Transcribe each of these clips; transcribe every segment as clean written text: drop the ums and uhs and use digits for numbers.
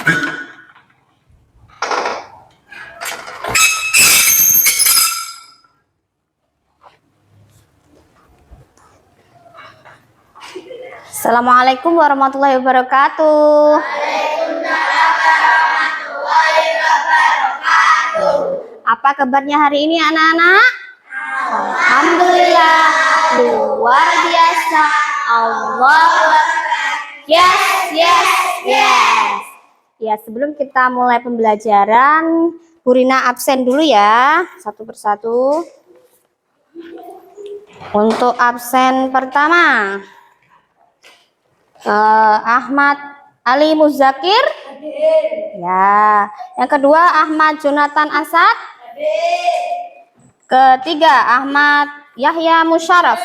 Assalamualaikum warahmatullahi wabarakatuh. Apa kabarnya hari ini anak-anak? Alhamdulillah, luar biasa. Allah. Yes, yes, yes. Ya, sebelum kita mulai pembelajaran, Bu Rina absen dulu ya, satu persatu. Untuk absen pertama, Ahmad Ali Muzakir. Ya. Yang kedua, Ahmad Jonathan Asad. Ketiga, Ahmad Yahya Musyaraf.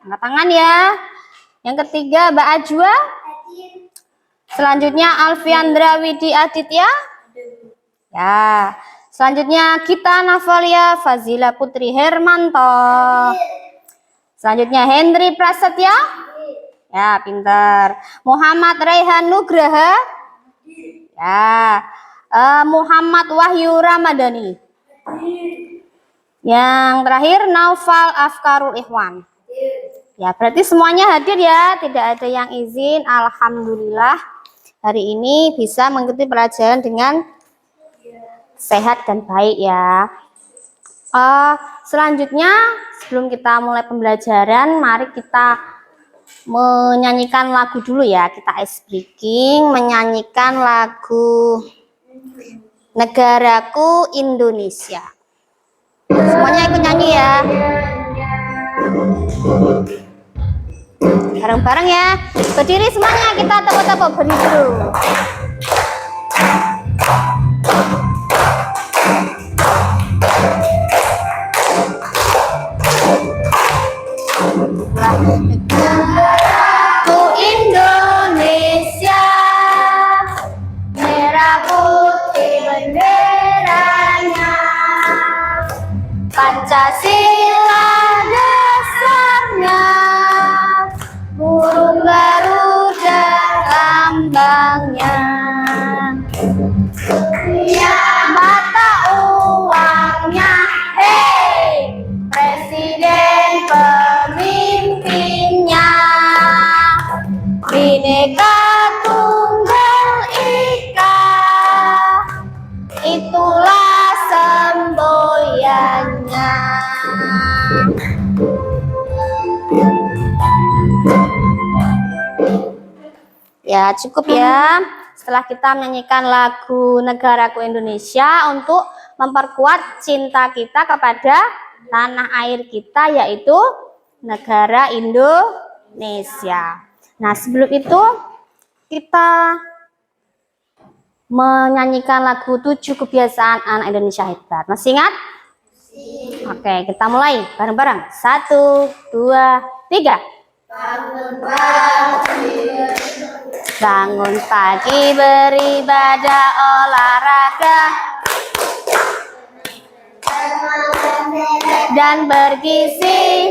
Angkat tangan ya. Yang ketiga, Mbak Ajwa. Selanjutnya, Alfiandra Widi Aditya. Ya. Selanjutnya, Gita Navalia Fazila Putri Hermanto. Selanjutnya, Hendri Prasetya. Ya, pintar. Muhammad Raihan Nugraha. Ya. Muhammad Wahyu Ramadhani. Yang terakhir, Naufal Afkarul Ikhwan. Ya, berarti semuanya hadir ya, tidak ada yang izin. Alhamdulillah, hari ini bisa mengikuti pelajaran dengan sehat dan baik ya. Selanjutnya, sebelum kita mulai pembelajaran, mari kita menyanyikan lagu dulu ya. Kita ice breaking, menyanyikan lagu Negaraku Indonesia. Semuanya ikut nyanyi ya. Bareng-bareng ya. Berdiri semuanya, kita tepuk-tepuk, berdiri dulu. Negaraku Indonesia, merah putih benderanya, Pancasila dasarnya, burung garuda lambangnya, mata uangnya, hei, presiden pemimpinnya, Bhinneka Tunggal Ika, itulah semboyannya. Ya, cukup ya. Setelah kita menyanyikan lagu Negaraku Indonesia untuk memperkuat cinta kita kepada tanah air kita, yaitu negara Indonesia. Nah, sebelum itu kita menyanyikan lagu 7 kebiasaan anak Indonesia hebat. Masih ingat? Oke, kita mulai bareng-bareng. 1, 2, 3. Bangun pagi beribadah olahraga dan bergizi.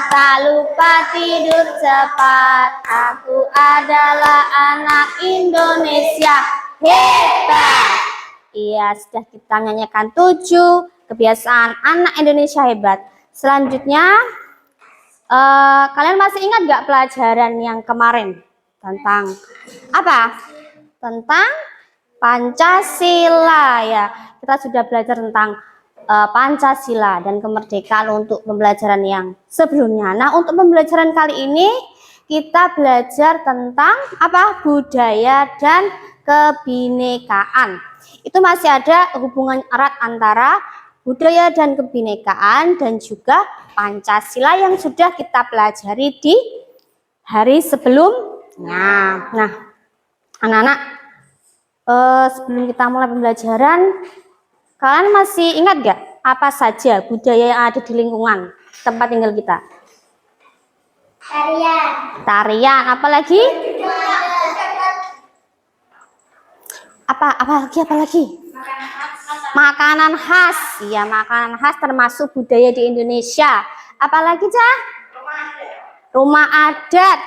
Tak lupa tidur cepat. Aku adalah anak Indonesia hebat. Iya, sudah kita nyanyikan 7 kebiasaan anak Indonesia hebat. Selanjutnya, kalian masih ingat gak pelajaran yang kemarin tentang apa? Tentang Pancasila ya. Kita sudah belajar tentang Pancasila dan kemerdekaan untuk pembelajaran yang sebelumnya. Nah, untuk pembelajaran kali ini kita belajar tentang apa? Budaya dan kebinekaan. Itu masih ada hubungan erat antara budaya dan kebinekaan dan juga Pancasila yang sudah kita pelajari di hari sebelumnya. Nah, anak-anak, sebelum kita mulai pembelajaran, kalian masih ingat gak apa saja budaya yang ada di lingkungan tempat tinggal kita? Tarian, apalagi? Apalagi? Makanan khas. Ya, makanan khas termasuk budaya di Indonesia. Apalagi, Cah? Rumah adat.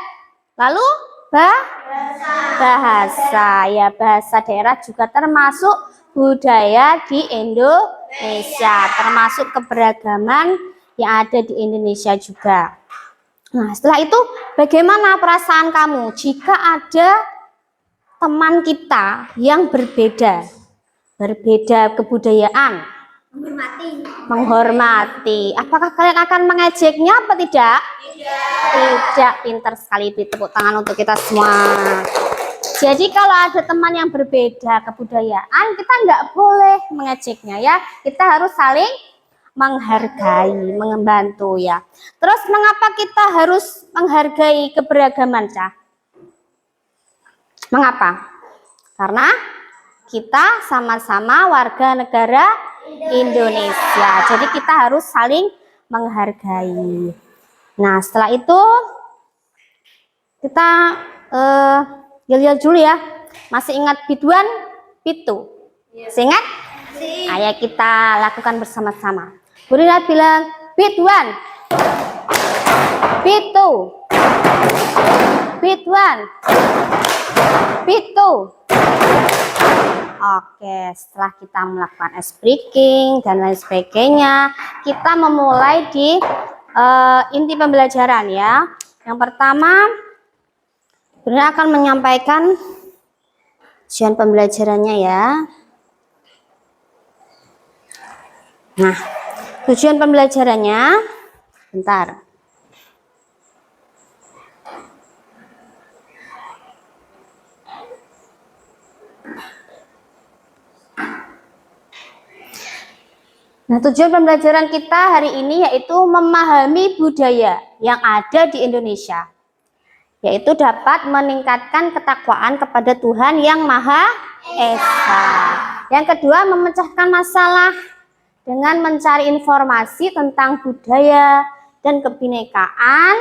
Lalu bahasa. Ya, bahasa daerah juga termasuk budaya di Indonesia, termasuk keberagaman yang ada di Indonesia juga. Nah, setelah itu bagaimana perasaan kamu jika ada teman kita yang berbeda kebudayaan? Menghormati. Apakah kalian akan mengejeknya apa tidak? Tidak. Pintar sekali, beri tepuk tangan untuk kita semua. Jadi kalau ada teman yang berbeda kebudayaan, kita nggak boleh mengejeknya ya. Kita harus saling menghargai, membantu ya. Terus mengapa kita harus menghargai keberagaman, Cah? Mengapa? Karena kita sama-sama warga negara Indonesia. Jadi kita harus saling menghargai. Nah, setelah itu kita lihat dulu ya. Masih ingat biduan, pitu? Ingat? Ayo kita lakukan bersama-sama. Burina bilang biduan, pitu, biduan, pitu. Oke, setelah kita melakukan ice breaking dan lain sebagainya, kita memulai di inti pembelajaran ya. Yang pertama, Burina akan menyampaikan tujuan pembelajarannya ya. Nah, tujuan pembelajarannya, bentar. Nah, tujuan pembelajaran kita hari ini yaitu memahami budaya yang ada di Indonesia, yaitu dapat meningkatkan ketakwaan kepada Tuhan yang Maha Esa. Yang kedua, memecahkan masalah dengan mencari informasi tentang budaya dan kebinekaan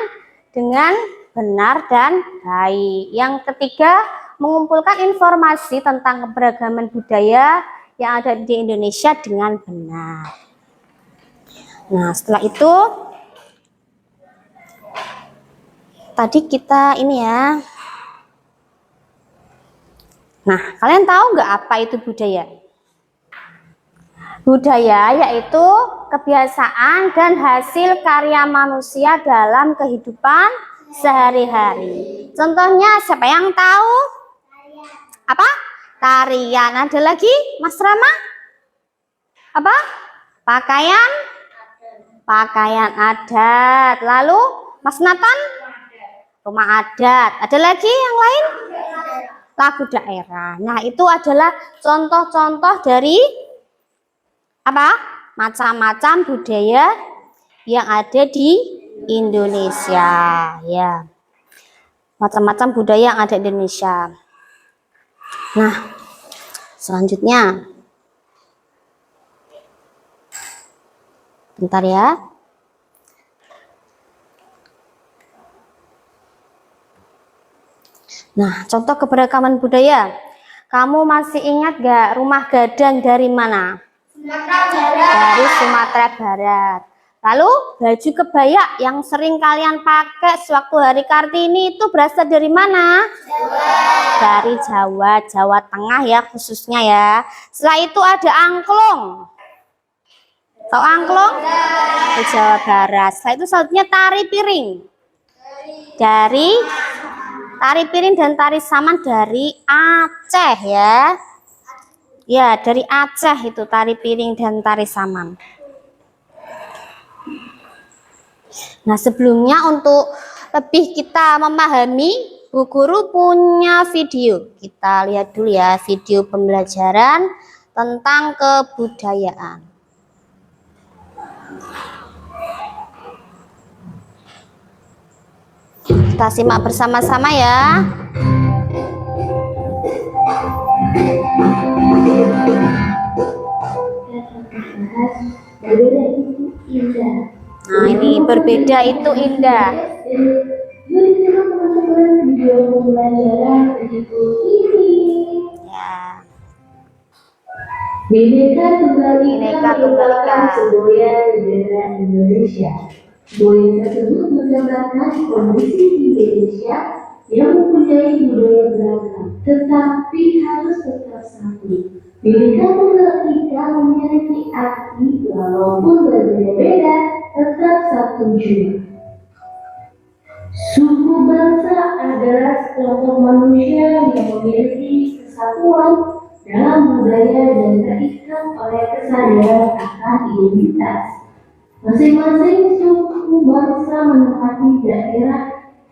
dengan benar dan baik. Yang ketiga, mengumpulkan informasi tentang keberagaman budaya yang ada di Indonesia dengan benar. Nah, setelah itu tadi kita ini ya. Nah, kalian tahu nggak apa itu budaya? Budaya yaitu kebiasaan dan hasil karya manusia dalam kehidupan sehari-hari. Contohnya siapa yang tahu? Apa? Tarian. Ada lagi, Mas Rama? Apa? Pakaian? Pakaian adat. Lalu, Mas Nathan? Rumah adat. Ada lagi yang lain? Lagu daerah. Nah, itu adalah contoh-contoh dari apa? Macam-macam budaya yang ada di Indonesia. Ya, macam-macam budaya yang ada di Indonesia. Nah, selanjutnya, bentar ya. Nah, contoh keberagaman budaya. Kamu masih ingat gak rumah gadang dari mana? Dari Sumatera Barat. Lalu baju kebaya yang sering kalian pakai sewaktu hari Kartini itu berasal dari mana? Dari Jawa, Jawa Tengah ya khususnya ya. Setelah itu ada angklung. Tahu angklung? Di Jawa Barat. Setelah itu selanjutnya tari piring. Dari tari piring dan tari saman dari Aceh ya. Ya, dari Aceh itu tari piring dan tari saman. Nah, sebelumnya untuk lebih kita memahami, Bu Guru punya video. Kita lihat dulu ya video pembelajaran tentang kebudayaan. Kita simak bersama-sama ya. Nah, ini berbeda itu indah. Ya. Bineka Tunggal Ika merupakan semboyan negara Indonesia. Semboyan tersebut menggambarkan kondisi Indonesia yang mempunyai budaya beragam, tetapi harus tetap satu. Bhinneka Tunggal Ika memiliki arti walaupun berbeda-beda, tetap satu jua. Suku bangsa adalah sekelompok manusia yang memiliki kesatuan dalam budaya dan terikat oleh kesadaran akan identitas. Masing-masing suku bangsa menempati daerah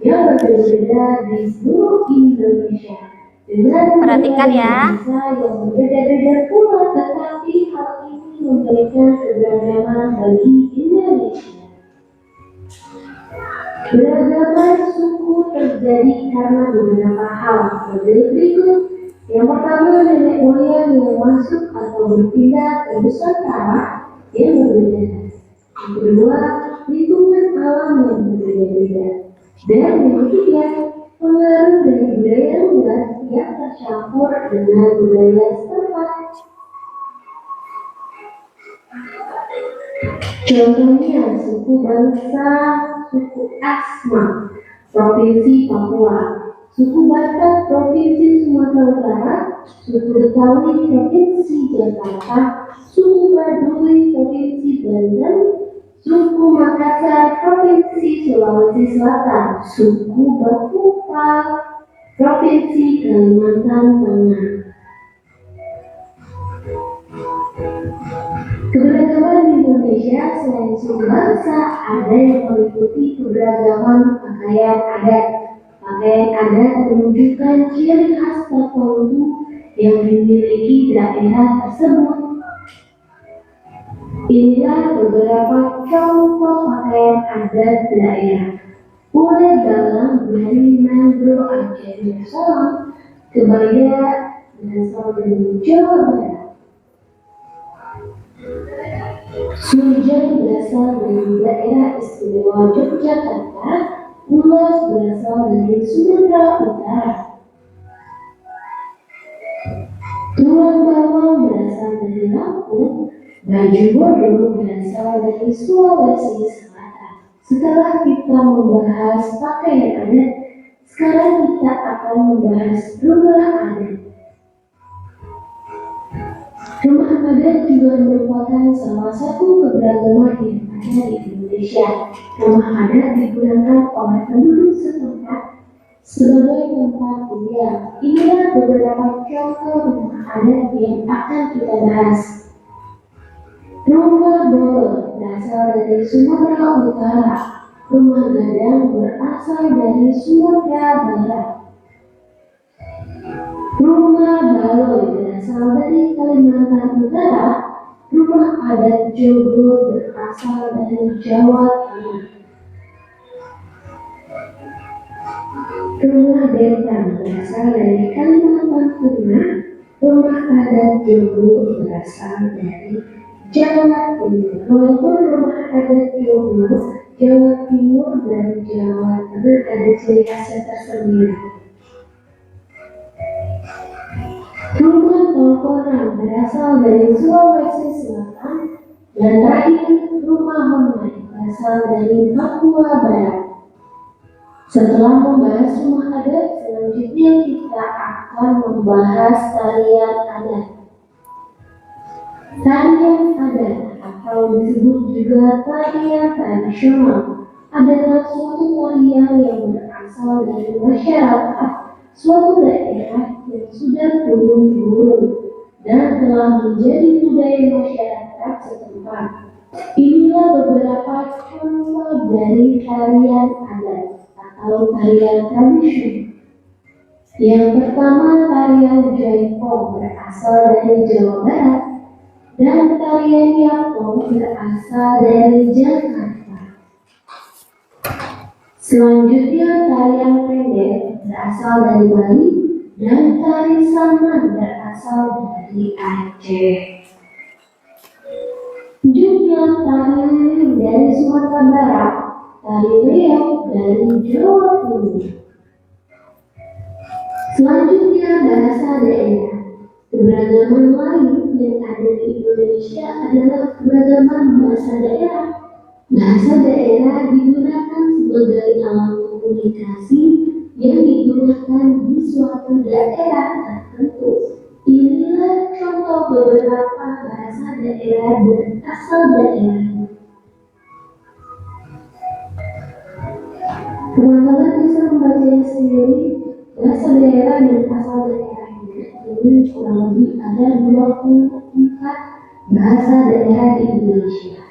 yang berbeda-beda di seluruh Indonesia dengan Perhatikan ya. bahasa yang berbeda-beda pula, tetapi hal ini memberikan keberagaman bagi Indonesia. Beragaman suku terjadi karena beberapa hal berikut. Yang pertama, nenek moyang yang masuk atau berpindah ke Nusantara yang berbeda. Yang kedua, lingkungan alam yang berbeda-beda. Dan yang ketiga, pengaruh dari budaya luar yang tercampur dengan budaya setempat. Contohnya suku bangsa suku Asma, Provinsi Papua, suku Batak, Provinsi Sumatera Utara, suku Betawi, Provinsi Jakarta, suku Baduy, Provinsi Banten, suku Makassar, Provinsi Sulawesi Selatan, suku Bakupa, Provinsi Kalimantan Tengah. Keberagaman di Indonesia selain suku bangsa, ada yang meliputi keberagaman pakaian adat. Pakaian adat menunjukkan ciri khas tertentu yang dimiliki daerah tersebut. Inilah beberapa contoh pakaian adat daerah. Mulai dalam dari Nagro Aceh Darussalam, kebaya berasal dari Jawa Barat. Surjan berasal dari daerah istimewa Yogyakarta, Ulas berasal dari Sumatera Utara. Tulang bawang berasal dari Lampung, baju bodoh berasal dari Sulawesi Selatan. Setelah kita membahas pakaian adat, sekarang kita akan membahas rumah adat. Rumah adat juga merupakan salah satu keberagaman yang ada di Indonesia. Rumah adat digunakan oleh penduduk setempat sebagai tempat tinggal. Inilah beberapa contoh rumah adat yang akan kita bahas. Rumah Bolo berasal dari Sumatera Utara. Rumah Gadang berasal dari Sumatera Barat. Rumah Baloi berasal dari Kalimantan Utara. Rumah adat Jogo berasal dari Jawa Tengah. Rumah Dentang berasal dari Kalimantan Tengah. Rumah adat Jogo berasal dari Jawa Timur. Walaupun rumah adat Jogo, Jawa Timur dan Jawa Tengah ada ciri khasnya tersendiri. Rumah Tongkonan berasal dari Sulawesi Selatan, dan terakhir rumah Honai berasal dari Papua Barat. Setelah membahas rumah adat, selanjutnya kita akan membahas tarian adat. Tarian adat atau disebut juga tarian tradisional adalah suatu tarian yang berasal dari masyarakat suatu daerah yang sudah turun-temurun dan telah menjadi budaya masyarakat setempat. Inilah beberapa contoh dari tarian adat atau tarian tradisional. Yang pertama, tarian Jaipong berasal dari Jawa Barat dan tarian Yapong berasal dari Jakarta. Selanjutnya, tarian pendek berasal dari Bali dan tari Saman berasal dari Aceh. Juga tari dari Sumatera Barat, tari reog dari Jawa Timur. Selanjutnya, bahasa daerah. Keberagaman lain yang ada di Indonesia adalah keberagaman bahasa daerah. Bahasa daerah digunakan sebagai alat komunikasi yang digunakan di suatu daerah tertentu. Inilah contoh beberapa bahasa daerah dan asal daerah. Teman-teman bisa membacanya sendiri. Bahasa daerah dan asal daerahnya ini kurang lebih ada 24 bahasa daerah di Indonesia.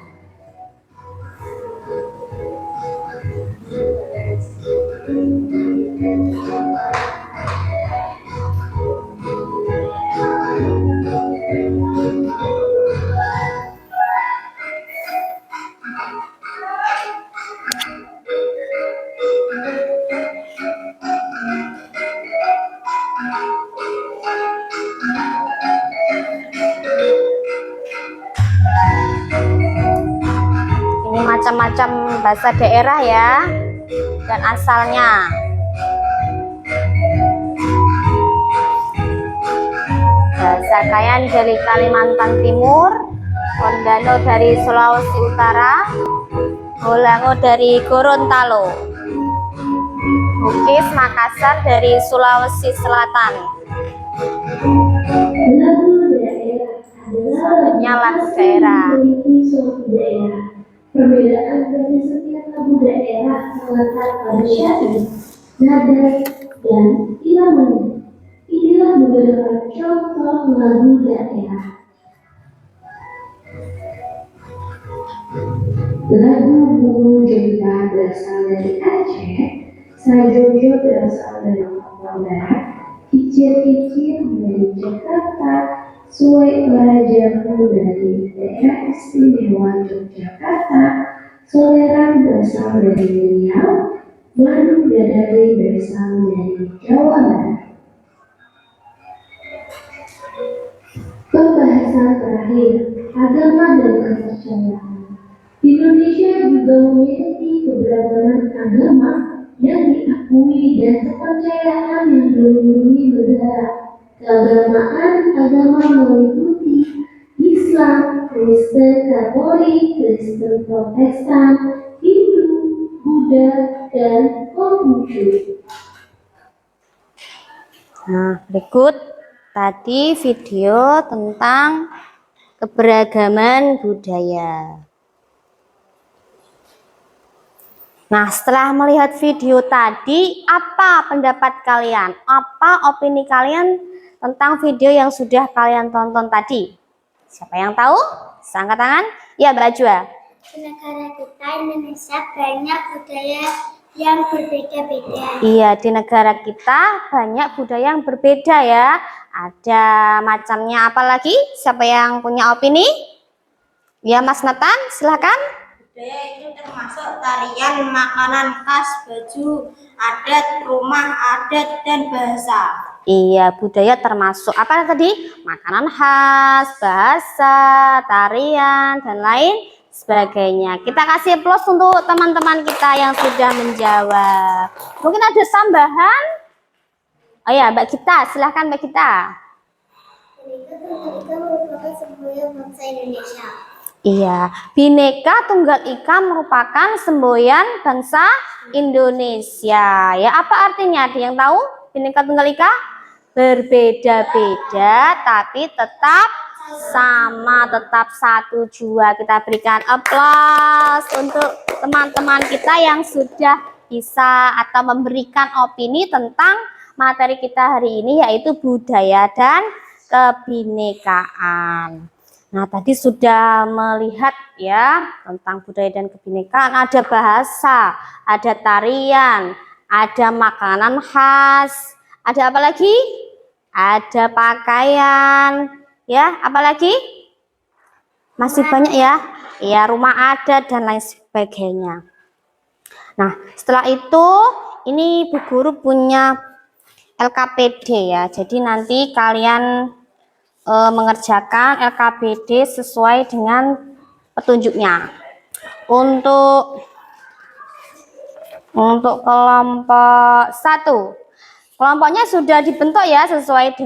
Ini macam-macam bahasa daerah ya dan asalnya. Bahasa Kayan dari Kalimantan Timur, Ondano dari Sulawesi Utara, Holango dari Gorontalo, Bugis Makassar dari Sulawesi Selatan. Lagu daerah Selanjutnya adalah lagu daerah. memiliki suatu daerah. Perbedaan dari setiap lagu daerah terletak pada syair, nada, dan irama. Inilah beberapa contoh lagu daerah. Lagu Bungo Jempa berasal dari Aceh, Sajojo berasal dari Papua Barat, Kicir-kicir dari Jakarta, Suai Rajamu dari Daerah Istimewa Yogyakarta, Soleran berasal dari Riau, Madu Dadari berasal dari Jawa Barat. Pembahasan terakhir, agama dan kepercayaan. Indonesia juga memiliki keberagaman agama yang diakui dan kepercayaan yang melindungi negara. Keagamaan agama meliputi Islam, Kristen Katolik, Kristen Protestan, Hindu, Buddha, dan Konghucu. Nah, berikut tadi video tentang keberagaman budaya. Nah, setelah melihat video tadi, apa pendapat kalian? Apa opini kalian tentang video yang sudah kalian tonton tadi? Siapa yang tahu? Bisa angkat tangan. Ya, Mbak Ajwa. Di negara kita Indonesia banyak budaya yang berbeda-beda. Iya, di negara kita banyak budaya yang berbeda ya. Ada macamnya apa lagi? Siapa yang punya opini? Ya, Mas Nathan, silakan. Budaya itu termasuk tarian, makanan khas, baju, adat, rumah adat, dan bahasa. Iya, budaya termasuk apa tadi? Makanan khas, bahasa, tarian, dan lain sebagainya. Kita kasih plus untuk teman-teman kita yang sudah menjawab. Mungkin ada tambahan? Oh ya, Mbak Gita, silahkan Mbak Gita. Itu merupakan semboyan bangsa Indonesia. Iya, Bhinneka Tunggal Ika merupakan semboyan bangsa Indonesia. Ya, apa artinya? Ada yang tahu? Bhinneka Tunggal Ika? Berbeda-beda tapi tetap sama, tetap satu jua. Kita berikan aplaus untuk teman-teman kita yang sudah bisa atau memberikan opini tentang materi kita hari ini, yaitu budaya dan kebinekaan. Nah, tadi sudah melihat ya tentang budaya dan kebinekaan, ada bahasa, ada tarian, ada makanan khas, ada apa lagi? Ada pakaian, ya, apa lagi? Masih banyak ya. Ya, rumah adat dan lain sebagainya. Nah, setelah itu ini Bu Guru punya LKPD ya. Jadi nanti kalian mengerjakan LKPD sesuai dengan petunjuknya. Untuk kelompok 1, kelompoknya sudah dibentuk ya sesuai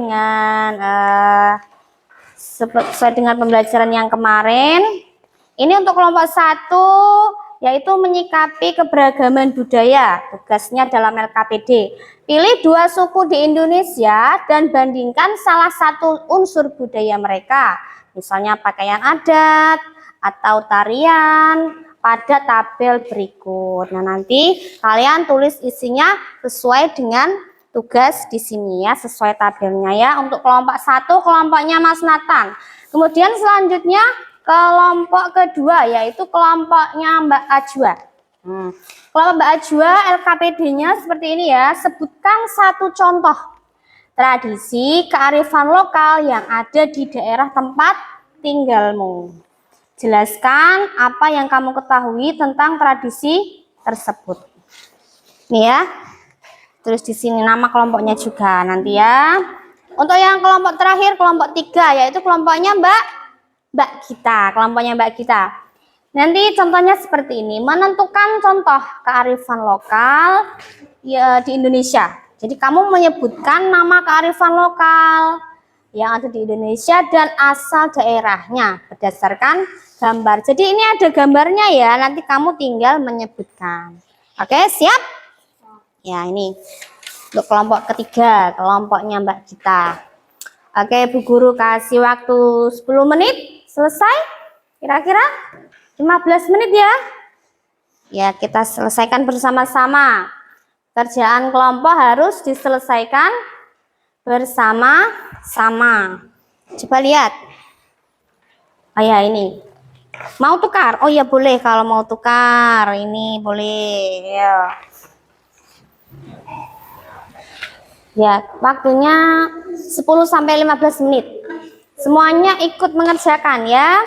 dengan pembelajaran yang kemarin. Ini untuk kelompok 1 yaitu menyikapi keberagaman budaya. Tugasnya dalam LKPD. Pilih 2 suku di Indonesia dan bandingkan salah satu unsur budaya mereka. Misalnya pakaian adat atau tarian pada tabel berikut. Nah, nanti kalian tulis isinya sesuai dengan tugas di sini ya, sesuai tabelnya ya. Untuk kelompok 1 kelompoknya Mas Nathan. Kemudian selanjutnya kelompok kedua yaitu kelompoknya Mbak Ajwa. Kelompok Mbak Ajwa LKPD-nya seperti ini ya. Sebutkan satu contoh tradisi kearifan lokal yang ada di daerah tempat tinggalmu. Jelaskan apa yang kamu ketahui tentang tradisi tersebut. Nih ya. Tulis di sini nama kelompoknya juga nanti ya. Untuk yang kelompok terakhir, kelompok 3 yaitu kelompoknya Mbak Gita, kelompoknya Mbak Gita. Nanti contohnya seperti ini, menentukan contoh kearifan lokal ya, di Indonesia. Jadi kamu menyebutkan nama kearifan lokal yang ada di Indonesia dan asal daerahnya berdasarkan gambar. Jadi ini ada gambarnya ya, nanti kamu tinggal menyebutkan. Oke, siap? Ya, ini untuk kelompok ketiga, kelompoknya Mbak Gita. Oke, Bu Guru kasih waktu 10 menit. Selesai? Kira-kira 15 menit ya. Ya, kita selesaikan bersama-sama. Kerjaan kelompok harus diselesaikan bersama-sama. Coba lihat. Oh ya, ini. Mau tukar? Oh ya, boleh kalau mau tukar. Ini boleh. Ya. Ya, waktunya 10 sampai 15 menit. Semuanya ikut mengerjakan ya.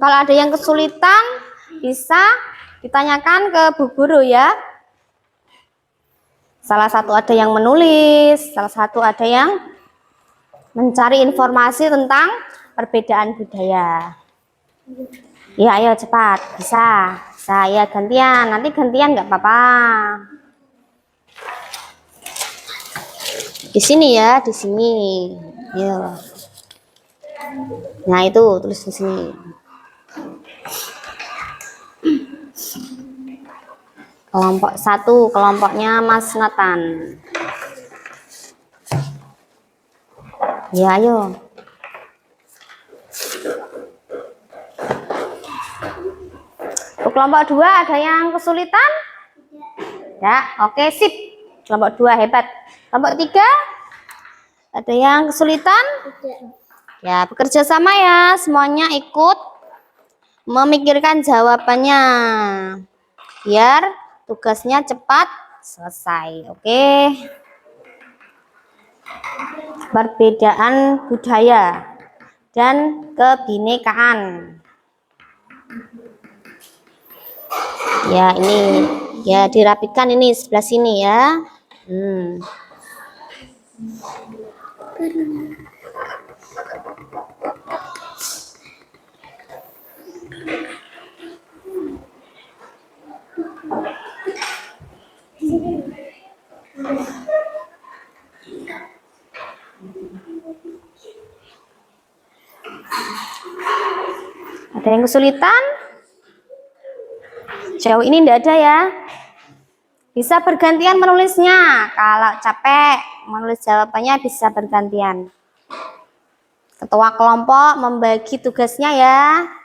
Kalau ada yang kesulitan bisa ditanyakan ke Bu Guru ya. Salah satu ada yang menulis, salah satu ada yang mencari informasi tentang perbedaan budaya. Ya, ayo cepat. Bisa. Saya gantian. Nanti gantian nggak apa-apa. Di sini ya, di sini. Ya. Nah, itu tulis di sini. Kelompok 1, kelompoknya Mas Nathan. Ya, ayo. Kelompok 2 ada yang kesulitan? Ya, oke, sip. Kelompok 2 hebat. Kelompok 3 ada yang kesulitan? Ya, bekerja sama ya. Semuanya ikut memikirkan jawabannya. Biar tugasnya cepat selesai. Oke. Perbedaan budaya dan kebinekaan. Ya, ini ya dirapikan ini sebelah sini ya. Ada yang kesulitan? Jauh ini tidak ada ya. Bisa bergantian menulisnya. Kalau capek menulis jawabannya bisa bergantian. Ketua kelompok membagi tugasnya ya.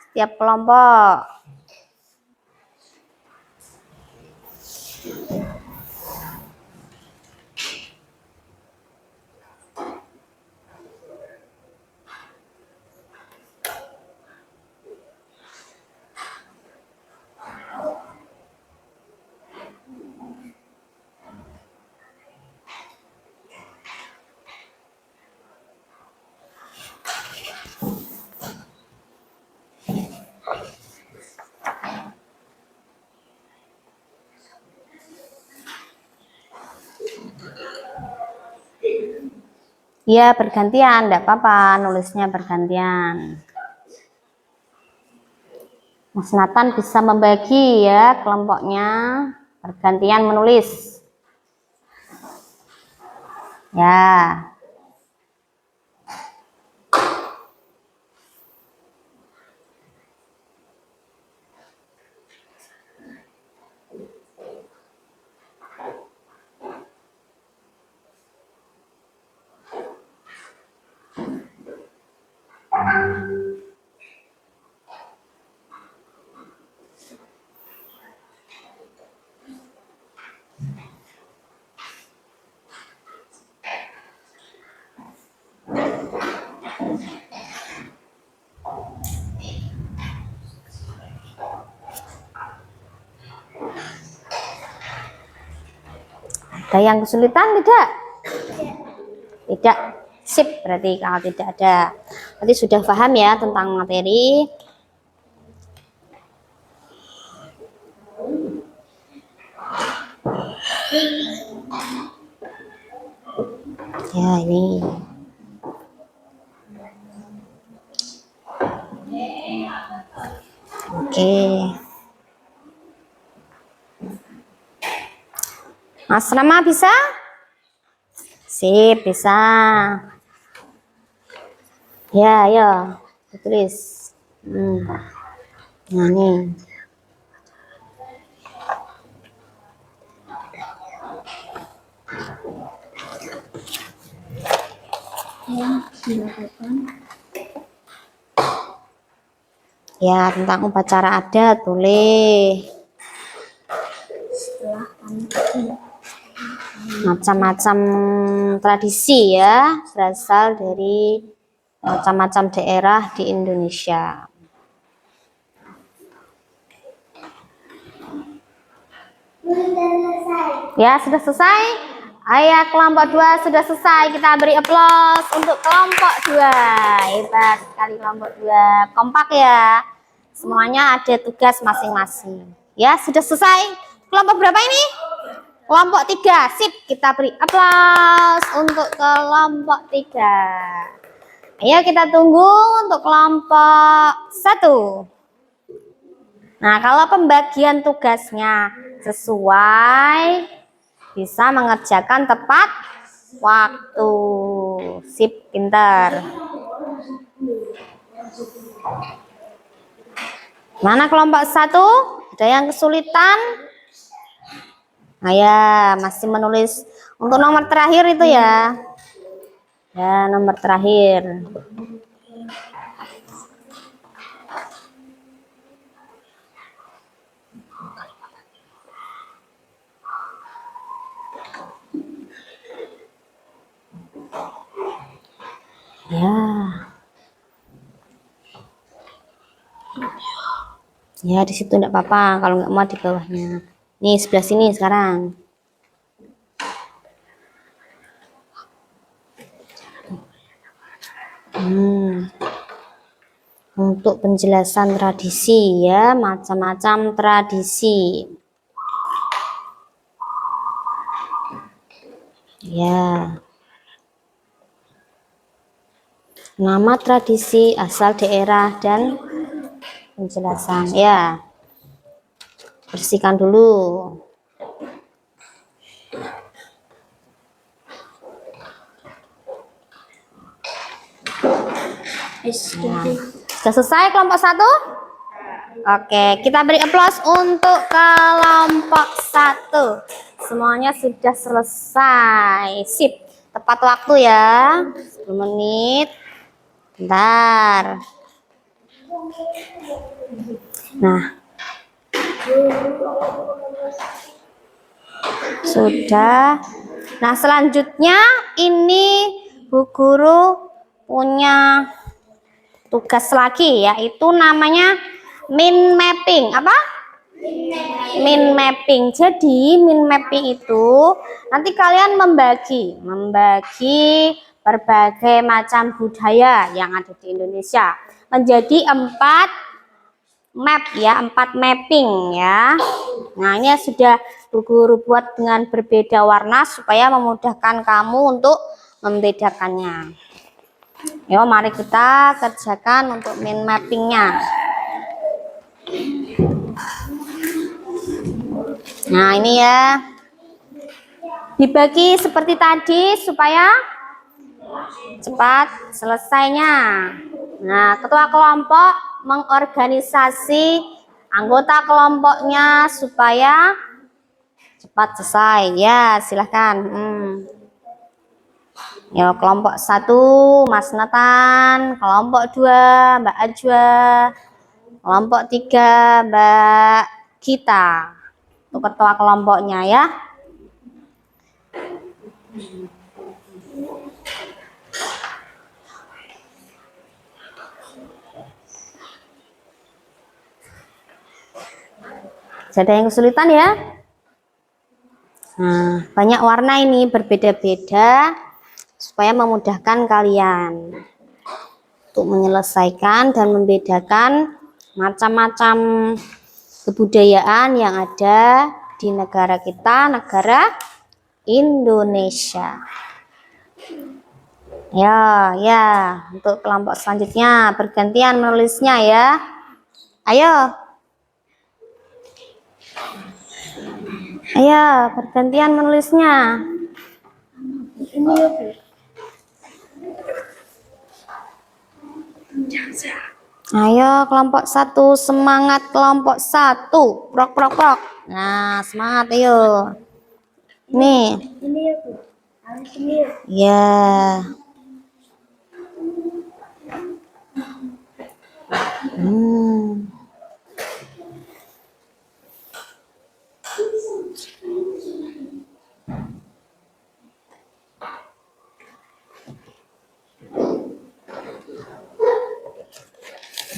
Setiap kelompok. Ya, bergantian, enggak apa-apa, nulisnya bergantian. Mas Nathan bisa membagi ya kelompoknya, bergantian menulis. Ya. Ada yang kesulitan tidak? Tidak. Sip, berarti kalau tidak ada. Berarti sudah paham ya tentang materi. Ya, ini. Oke. Mas Rama bisa? Sip, bisa. Ya, ayo. Tulis. Nah, nih. Ya, tentang upacara adat tulis. Macam-macam tradisi ya, berasal dari macam-macam daerah di Indonesia. Ya, sudah selesai. Ayah kelompok 2 sudah selesai. Kita beri aplaus untuk kelompok 2. Hebat sekali kelompok 2. Kompak ya. Semuanya ada tugas masing-masing. Ya, sudah selesai. Kelompok berapa ini? Kelompok 3. Sip, kita beri aplaus untuk kelompok 3. Ayo kita tunggu untuk kelompok 1. Nah, kalau pembagian tugasnya sesuai, bisa mengerjakan tepat waktu. Sip, pintar. Mana kelompok 1? Ada yang kesulitan? Nah ya, masih menulis untuk nomor terakhir itu ya. Ya, nomor terakhir. Ya, di situ enggak apa-apa kalau nggak mau di bawahnya. Nih, sebelah sini sekarang. Untuk penjelasan tradisi ya, macam-macam tradisi. Ya. Nama tradisi, asal daerah dan penjelasan. Ya. Bersihkan dulu. Nah, sudah selesai kelompok 1? Oke, kita beri aplaus untuk kelompok 1. Semuanya sudah selesai. Sip, tepat waktu ya. 10 menit. Bentar. Nah, sudah. Nah, selanjutnya ini Bu Guru punya tugas lagi, yaitu namanya min mapping. Apa? Min mapping. Jadi min mapping itu nanti kalian membagi berbagai macam budaya yang ada di Indonesia menjadi 4 map ya, 4 mapping ya. Nah, ini sudah Bu Guru buat dengan berbeda warna supaya memudahkan kamu untuk membedakannya. Yuk, mari kita kerjakan untuk min mappingnya. Nah, ini ya. Dibagi seperti tadi supaya cepat selesainya. Nah, ketua kelompok mengorganisasi anggota kelompoknya supaya cepat selesai. Ya, silahkan. Ya, kelompok 1 Mas Nathan, kelompok 2 Mbak Ajwa, kelompok 3 Mbak Gita. Untuk ketua kelompoknya ya. Masih ada yang kesulitan ya? Nah, banyak warna ini berbeda-beda supaya memudahkan kalian untuk menyelesaikan dan membedakan macam-macam kebudayaan yang ada di negara kita, negara Indonesia. Ya, untuk kelompok selanjutnya bergantian menulisnya ya. Ayo, bergantian menulisnya. Ini ya, Bu. Ayo kelompok 1, semangat kelompok 1. Prok prok prok. Nah, semangat ayo. Nih. Ini ya, Bu. Ini ya. Ya.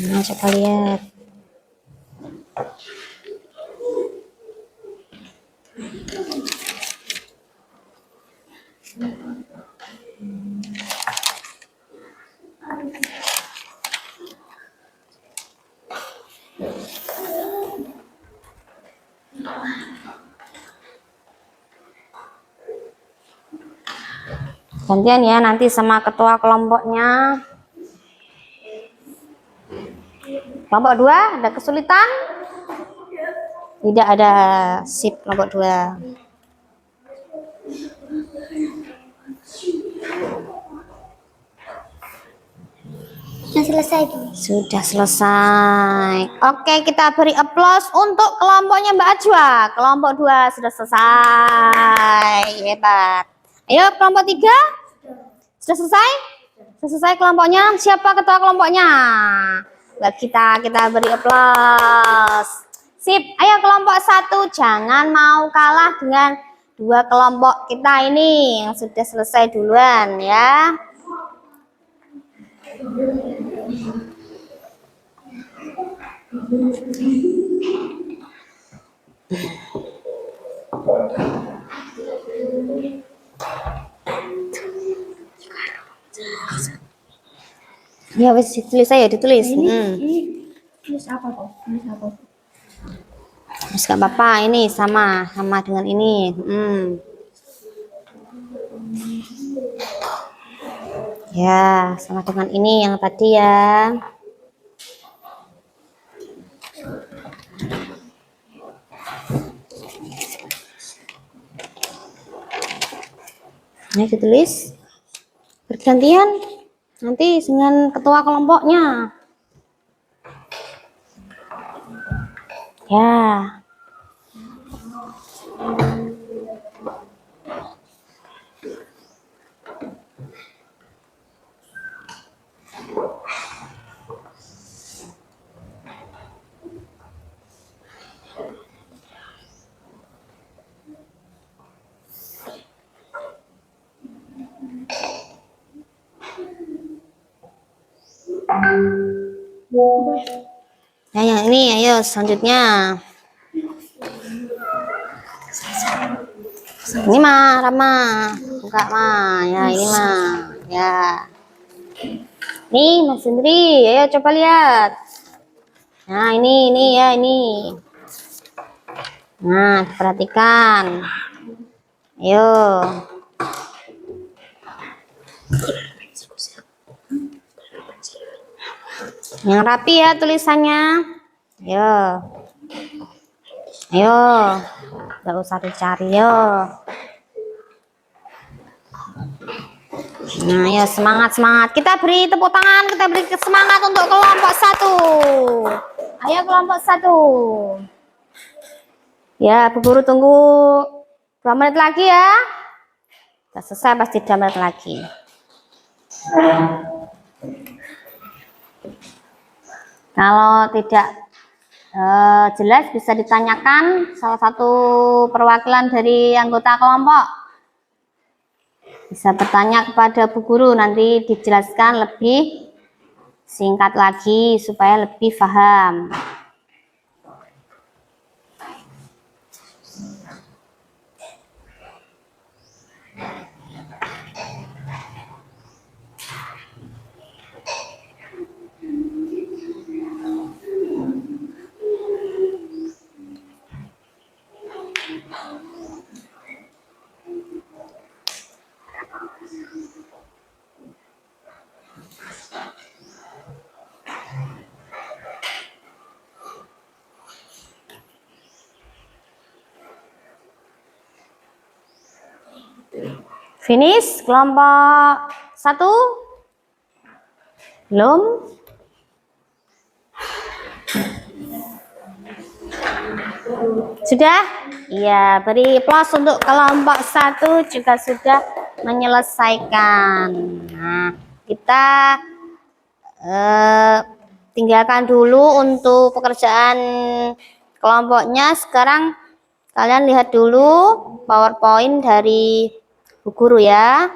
Nah, coba lihat. Gantian ya nanti sama ketua kelompoknya. Kelompok 2 ada kesulitan? Tidak ada. Sip kelompok 2. Sudah selesai, Bu. Sudah selesai. Oke, kita beri aplaus untuk kelompoknya Mbak Ajwa. Kelompok 2 sudah selesai. Hebat. Ayo kelompok 3. Sudah selesai? Sudah selesai kelompoknya. Siapa ketua kelompoknya? Buat kita beri aplaus. Sip. Ayo kelompok 1 jangan mau kalah dengan 2 kelompok kita ini yang sudah selesai duluan ya. Ya wes ditulis aja ditulis. Ini tulis apa, Bu? Tulis apa? Terus gak apa-apa ini sama dengan ini. Ya sama dengan ini yang tadi ya. Nah ditulis bergantian nanti dengan ketua kelompoknya. Ya. Nah yang ini ayo selanjutnya. Ini mah Rama, buka mah. Ya ini mah. Ya. Nih Mas Hendri, ayo coba lihat. Nah ini ya ini. Nah perhatikan. Ayo. Yang rapi ya tulisannya. Ayo. Gak usah dicari yo. Nah ya semangat. Kita beri tepuk tangan, kita beri semangat untuk kelompok 1. Ayo kelompok 1. Ya Bu Guru tunggu 2 menit lagi ya. Sudah selesai pasti 2 menit lagi. Kalau tidak jelas bisa ditanyakan salah satu perwakilan dari anggota kelompok. Bisa bertanya kepada Bu Guru, nanti dijelaskan lebih singkat lagi supaya lebih paham. Finish kelompok 1? Belum? Sudah? Iya, beri plus untuk kelompok 1 juga sudah menyelesaikan. Nah, kita tinggalkan dulu untuk pekerjaan kelompoknya. Sekarang kalian lihat dulu PowerPoint dari Bu Guru ya.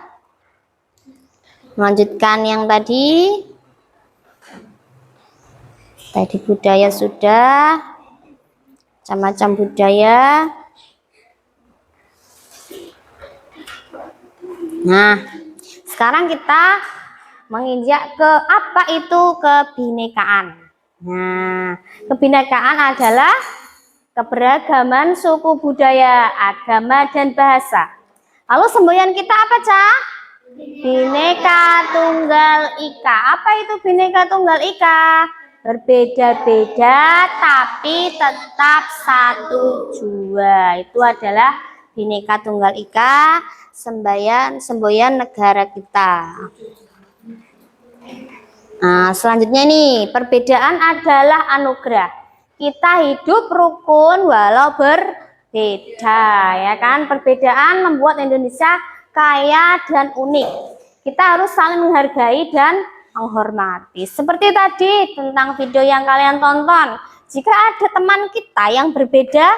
Melanjutkan yang tadi budaya sudah, macam-macam budaya. Nah, sekarang kita menginjak ke apa itu kebinekaan. Nah, kebinekaan adalah keberagaman suku budaya, agama, dan bahasa. Lalu semboyan kita apa, Cah? Bhinneka Tunggal Ika. Apa itu Bhinneka Tunggal Ika? Berbeda-beda tapi tetap satu jua. Itu adalah Bhinneka Tunggal Ika, semboyan negara kita. Nah, selanjutnya nih, perbedaan adalah anugerah. Kita hidup rukun walau berbeda, ya kan? Perbedaan membuat Indonesia kaya dan unik. Kita harus saling menghargai dan menghormati. Seperti tadi tentang video yang kalian tonton. Jika ada teman kita yang berbeda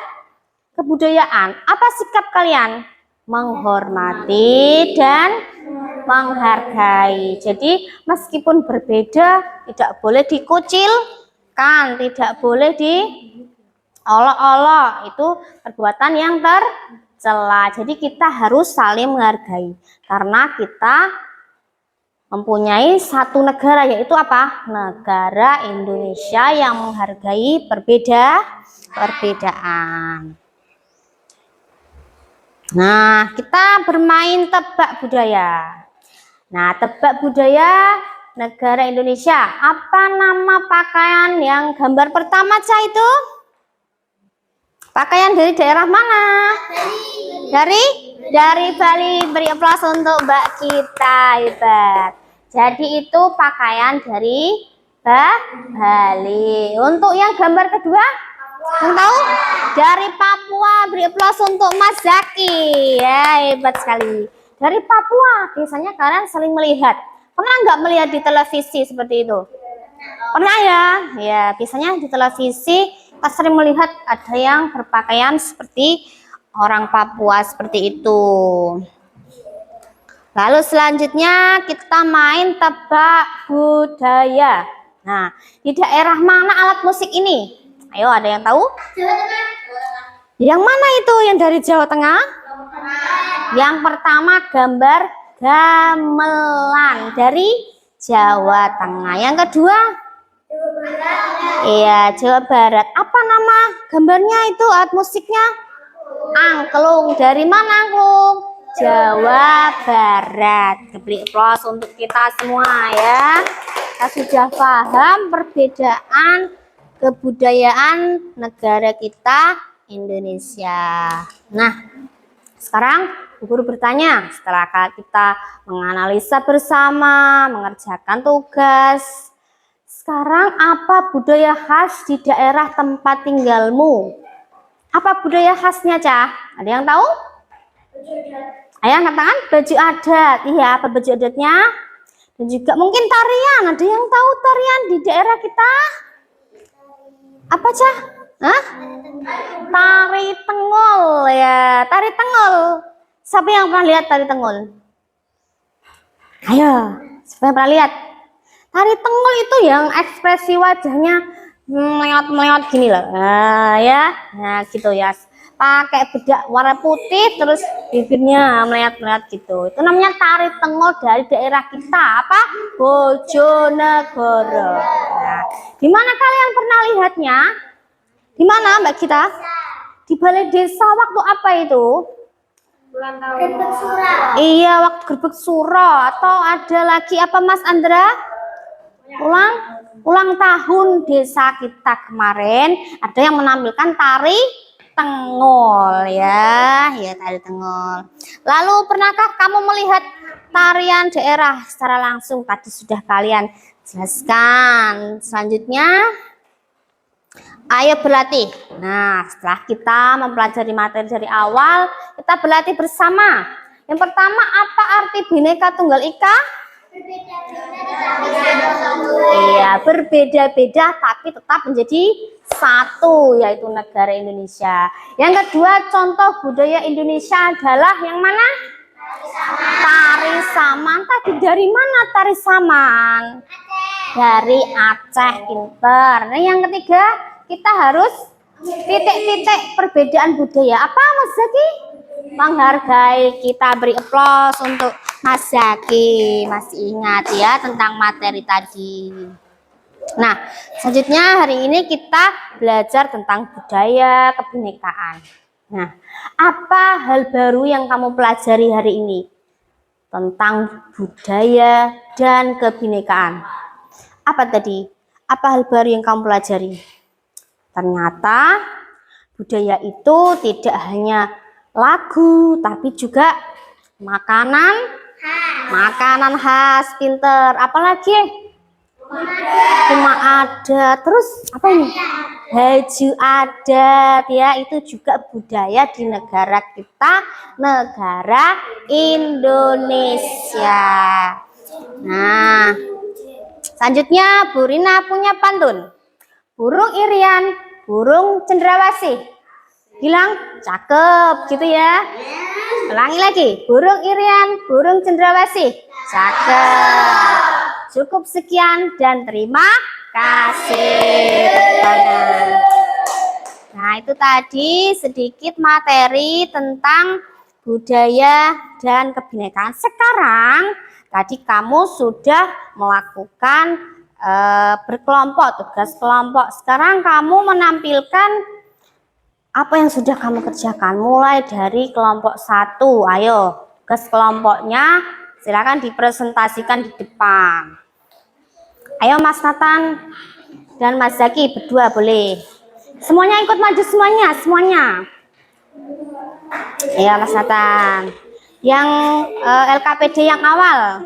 kebudayaan, apa sikap kalian? Menghormati dan menghargai. Jadi meskipun berbeda tidak boleh dikucilkan, tidak boleh diolok-olok. Itu perbuatan yang tercela. Jadi kita harus saling menghargai karena kita mempunyai satu negara, yaitu apa? Negara Indonesia yang menghargai perbedaan. Nah, kita bermain tebak budaya. Nah, tebak budaya negara Indonesia. Apa nama pakaian yang gambar pertama, Cah, itu? Pakaian dari daerah mana? Dari Bali. Beri aplaus untuk Mbak kita, hebat. Jadi itu pakaian dari Bali. Untuk yang gambar kedua, yang tahu? Dari Papua. Beri aplaus untuk Mas Zaki. Ya, hebat sekali. Dari Papua. Biasanya kalian saling melihat. Pernah nggak melihat di televisi seperti itu? Pernah ya? Ya, biasanya di televisi kita sering melihat ada yang berpakaian seperti orang Papua seperti itu. Lalu selanjutnya kita main tebak budaya. Nah, di daerah mana alat musik ini? Ayo, ada yang tahu? Yang mana itu yang dari Jawa Tengah? Yang pertama gambar gamelan dari Jawa Tengah. Yang kedua? Iya, Jawa Barat. Apa nama gambarnya itu, alat musiknya? Angklung. Dari mana angklung? Jawa Barat. Beri aplaus untuk kita semua ya. Kita sudah paham perbedaan kebudayaan negara kita Indonesia. Nah, sekarang Bu Guru bertanya, setelah kita menganalisa bersama, mengerjakan tugas, sekarang apa budaya khas di daerah tempat tinggalmu? Apa budaya khasnya, Cah? Ada yang tahu? Ayo angkat tangan. Baju adat. Iya, apa baju adatnya? Dan juga mungkin tarian. Ada yang tahu tarian di daerah kita? Apa, Cah? Hah? Tari Tengol ya. Tari Tengol. Siapa yang pernah lihat tari Tengol? Ayo, siapa yang pernah lihat? Tari Tengol itu yang ekspresi wajahnya meleot-meleot gini loh. Nah, ya. Nah, gitu ya. Pakai bedak warna putih terus bibirnya meleot-meleot gitu. Itu namanya tari Tengol dari daerah kita, apa? Bojonegoro. Nah, di mana kalian pernah lihatnya? Di mana, Mbak kita? Di balai desa waktu apa itu? Gerbek Suro. Iya, waktu gerbek suro. Atau ada lagi apa Mas Andra? Ulang tahun desa kita kemarin ada yang menampilkan tari tengol ya tari tengol. Lalu pernahkah kamu melihat tarian daerah secara langsung? Tadi sudah kalian jelaskan. Selanjutnya ayo berlatih. Nah, setelah kita mempelajari materi dari awal, kita berlatih bersama. Yang pertama, apa arti Bhinneka Tunggal Ika? Iya, berbeda-beda tapi tetap menjadi satu, yaitu negara Indonesia. Yang kedua, contoh budaya Indonesia adalah yang mana? Tari saman. Tadi dari mana tari saman? Dari Aceh, pinter. Nah, yang ketiga, kita harus titik-titik perbedaan budaya. Apa Mas Zaki? Menghargai. Kita beri aplaus untuk Mas Zaki. Masih ingat ya tentang materi tadi. Nah, selanjutnya hari ini kita belajar tentang budaya kebinekaan. Nah, apa hal baru yang kamu pelajari hari ini tentang budaya dan kebinekaan? Apa tadi? Apa hal baru yang kamu pelajari? Ternyata budaya itu tidak hanya lagu, tapi juga makanan khas, pinter. Apalagi? Rumah adat. Terus apa ini? Baju adat ya, itu juga budaya di negara kita, negara Indonesia. Nah, selanjutnya Bu Rina punya pantun. Burung irian, burung cendrawasih. Bilang cakep gitu ya. Ulangi lagi. Burung irian, burung cendrawasih. Cakep. Cukup sekian dan terima kasih. Nah, itu tadi sedikit materi tentang budaya dan kebinekaan. Sekarang tadi kamu sudah melakukan berkelompok, tugas kelompok. Sekarang kamu menampilkan apa yang sudah kamu kerjakan mulai dari kelompok 1. Ayo, tugas kelompoknya silakan dipresentasikan di depan. Ayo Mas Nathan dan Mas Zaki berdua boleh. Semuanya ikut maju semuanya. Iya Mas Nathan. Yang LKPD yang awal.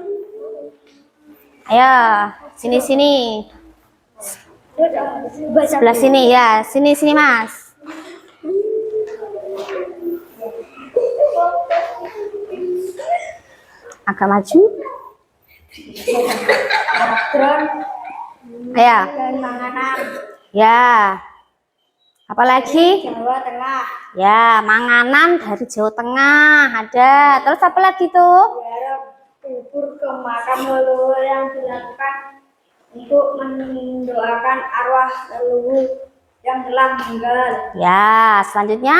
Ayo, sini. Sebelah sini ya, sini Mas. Agak maju. Ayo. Ya. Apalagi? Jawa Tengah. Ya, manganan dari Jawa Tengah ada. Terus apa lagi tuh? Bubur ke makam leluhur yang dilakukan untuk mendoakan arwah leluhur yang telah meninggal. Ya, selanjutnya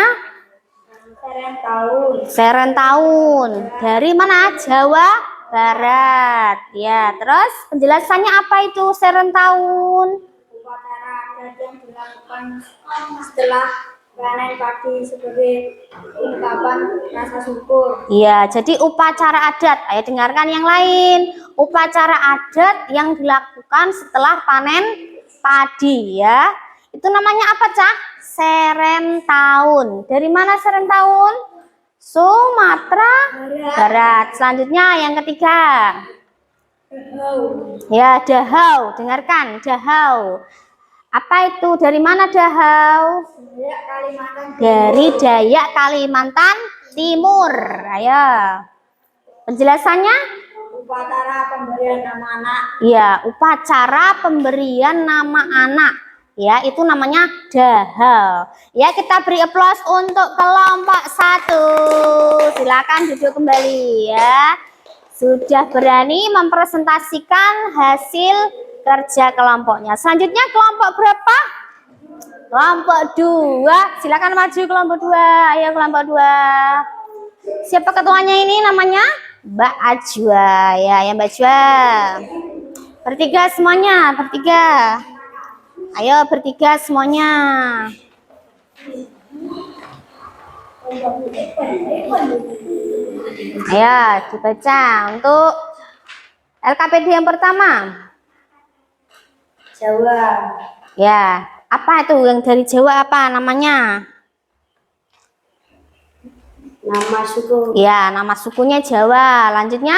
Serentahun. Dari mana? Jawa Barat. Ya, terus penjelasannya apa itu Serentahun? Upacara adat yang dilakukan setelah panen padi sebagai ungkapan rasa syukur. Iya, jadi upacara adat. Ayo dengarkan yang lain. Upacara adat yang dilakukan setelah panen padi ya. Itu namanya apa, Cak? Serentahun. Dari mana Serentahun? Sumatera Barat. Selanjutnya yang ketiga. Ya, Dahau. Dengarkan, Dahau. Apa itu? Dari mana Dahau? Dari Dayak Kalimantan Timur. Ayo. Penjelasannya? Upacara pemberian nama anak. Ya, upacara pemberian nama anak. Ya, itu namanya Dahau. Ya, kita beri aplaus untuk kelompok 1. Silakan duduk kembali ya. Sudah berani mempresentasikan hasil kerja kelompoknya. Selanjutnya kelompok berapa? Kelompok 2. Silakan maju kelompok 2. Ayo kelompok 2. Siapa ketuanya ini namanya? Mbak Ajwa. Ya, Mbak Ajwa. Bertiga semuanya, bertiga. Ayo bertiga semuanya. Ayo dibaca untuk LKPD yang pertama. Jawa. Ya, apa itu yang dari Jawa, apa namanya? Nama suku. Ya, nama sukunya Jawa. Lanjutnya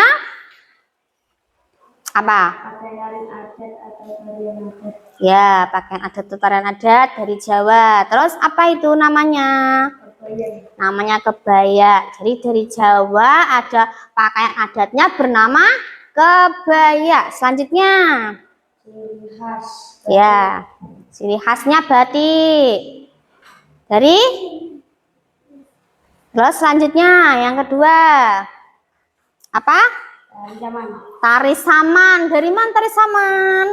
apa? Pakaian adat atau tarian adat. Ya, pakaian adat atau tarian adat dari Jawa. Terus apa itu namanya? Kebaya. Namanya kebaya. Jadi dari Jawa ada pakaian adatnya bernama kebaya. Selanjutnya, Ciri khas. ya, ciri khasnya batik. Dari, terus selanjutnya yang kedua, apa? Zaman. Tari saman. Dari mana tari saman?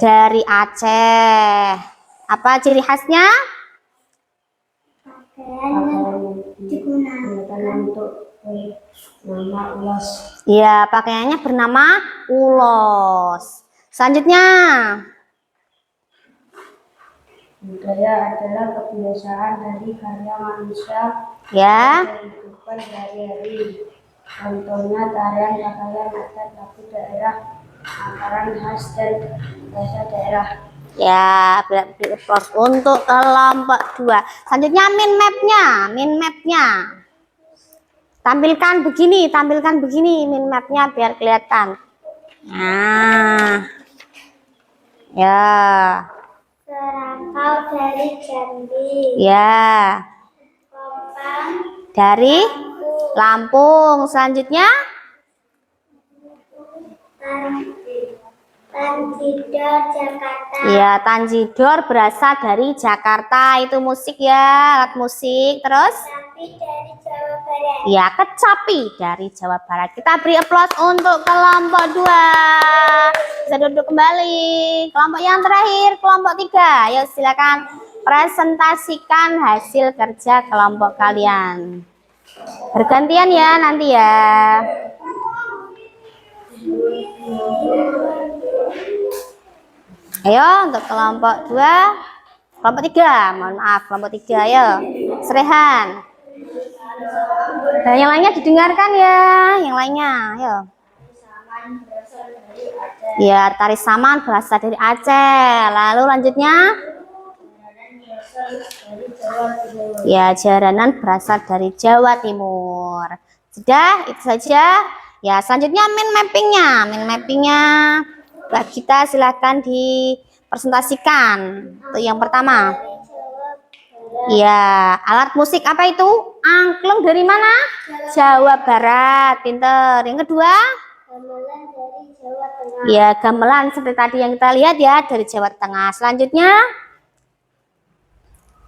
Dari Aceh. Apa ciri khasnya? Pakaian digunakan untuk nama ulas. Ya, pakaiannya bernama ulos. Selanjutnya, Budaya adalah kebiasaan dari karya manusia ya, kehidupan sehari-hari. Contohnya tarian, pakaian adat, lagu daerah, makanan khas dan bahasa daerah. ya, berarti plus untuk kelompok 2. Selanjutnya min mapnya. Tampilkan begini min mapnya biar kelihatan. Nah, ya, Serangkau dari Jambi. ya, Kopang dari Lampung. Selanjutnya, Tanjidor Jakarta. ya, tanjidor berasal dari Jakarta. Itu musik ya, alat musik. Terus, Tapi dari Jawa Barat. ya, kecapi dari Jawa Barat. Kita beri aplaus untuk kelompok 2. Bisa duduk kembali. Kelompok yang terakhir, kelompok 3. Yuk silakan presentasikan hasil kerja kelompok kalian. Bergantian ya nanti ya. Ayo untuk kelompok 2. Kelompok 3, mohon maaf, kelompok 3, ayo. Serehan. Dan yang lainnya didengarkan ya, yang lainnya, ayo. Ya, tari saman berasal dari Aceh. Lalu lanjutnya, ya, jaranan berasal dari Jawa Timur. Sudah, itu saja. Ya, selanjutnya min mappingnya. Mbak Gita silahkan dipresentasikan. Untuk yang pertama. Ya, alat musik apa itu? Angklung dari mana? Jawa Barat. Pinter. Yang kedua? Gamelan dari Jawa Tengah. Ya, gamelan seperti tadi yang kita lihat ya dari Jawa Tengah. Selanjutnya?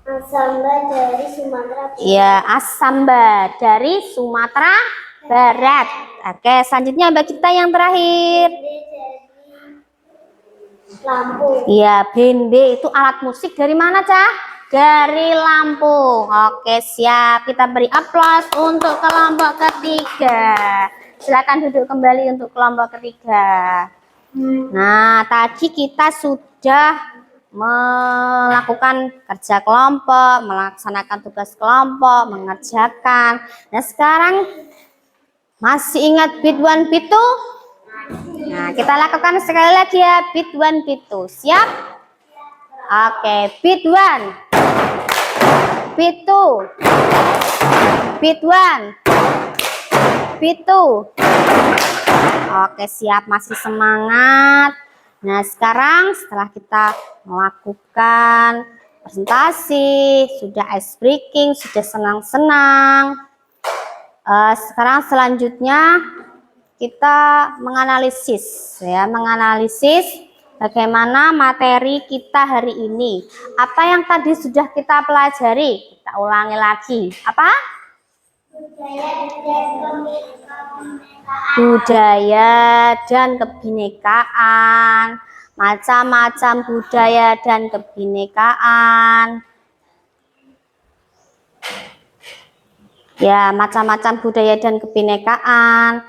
Asamba dari Sumatera Barat. Ya, asamba dari Sumatera Barat. Oke, selanjutnya Mbak Gita yang terakhir. Lampung. Ya, bende itu alat musik dari mana, Cah? Dari Lampung. Oke, siap. Kita beri aplaus untuk kelompok ketiga. Silakan duduk kembali untuk kelompok ketiga. Nah, tadi kita sudah melakukan kerja kelompok, melaksanakan tugas kelompok, mengerjakan. Nah, sekarang masih ingat bit 1, bit 2? Nah, kita lakukan sekali lagi ya, bit 1, bit 2. Siap? Oke, bit 1, bit 2, bit 1, bit 2. Oke, siap, masih semangat. Nah, sekarang setelah kita melakukan presentasi, sudah ice breaking, sudah senang-senang. Sekarang selanjutnya kita menganalisis bagaimana materi kita hari ini. Apa yang tadi sudah kita pelajari? Kita ulangi lagi. Apa? Budaya dan kebinekaan. Macam-macam budaya dan kebinekaan. Ya, macam-macam budaya dan kebinekaan.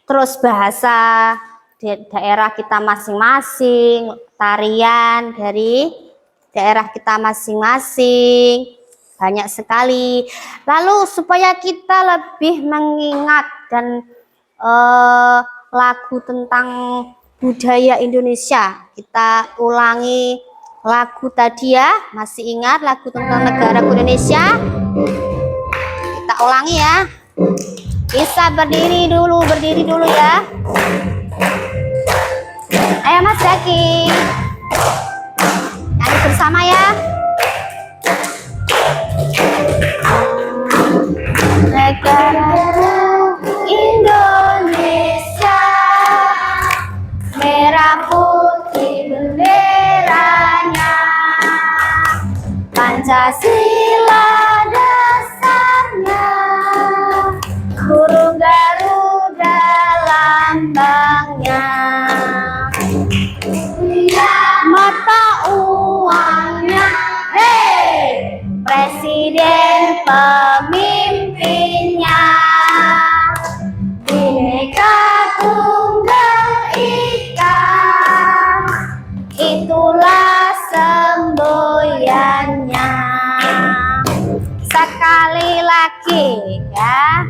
Terus bahasa daerah kita masing-masing, tarian dari daerah kita masing-masing, banyak sekali. Lalu supaya kita lebih mengingat dan lagu tentang budaya Indonesia, kita ulangi lagu tadi ya. Masih ingat lagu tentang negara Indonesia? Kita ulangi ya. Bisa berdiri dulu ya. Ayo Mas Zaki, nyanyi bersama ya. Negara Indonesia, merah putih benderanya, Pancasila dasarnya, burung Garuda lambangnya, mata uangnya, hei, presiden pemimpinnya, Bhinneka Tunggal Ika, itulah semboyannya. Sekali lagi ya.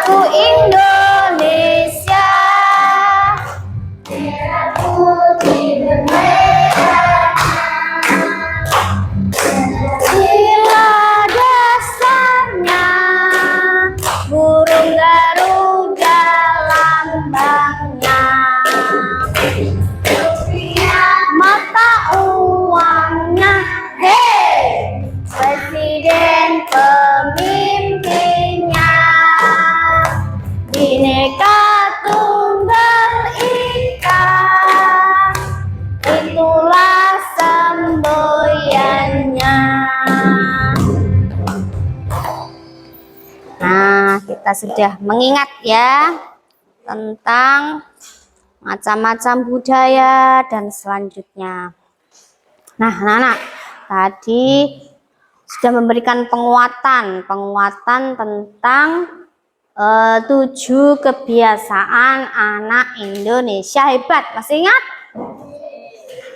Ku Indonesia, merah putih sila dasarnya, burung Garuda lambangnya, mata uangnya, hei, presiden pemimpinnya, Bhinneka Tunggal Ika, itulah semboyannya. Nah, kita sudah mengingat ya tentang macam-macam budaya dan selanjutnya. Nah, anak-anak tadi sudah memberikan penguatan tentang 7 kebiasaan anak Indonesia hebat. Masih ingat?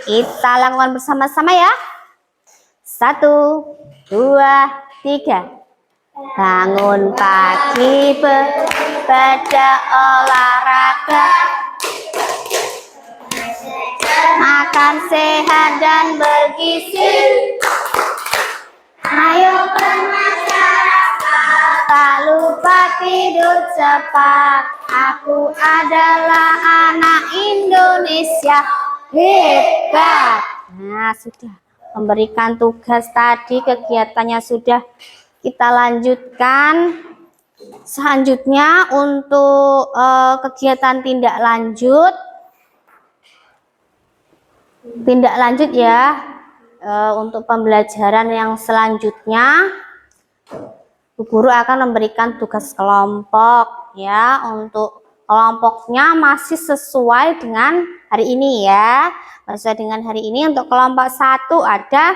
Kita lakukan bersama-sama ya. 1, 2, 3. Bangun pagi pada olahraga, makan sehat dan bergizi. Ayo bermasyarakat, tak lupa tidur cepat. Aku adalah anak Indonesia hebat. Nah, sudah memberikan tugas tadi, kegiatannya sudah kita lanjutkan. Selanjutnya untuk kegiatan tindak lanjut ya. Untuk pembelajaran yang selanjutnya, Bu Guru akan memberikan tugas kelompok ya. Untuk kelompoknya masih sesuai dengan hari ini ya. Sesuai dengan hari ini. Untuk kelompok 1 ada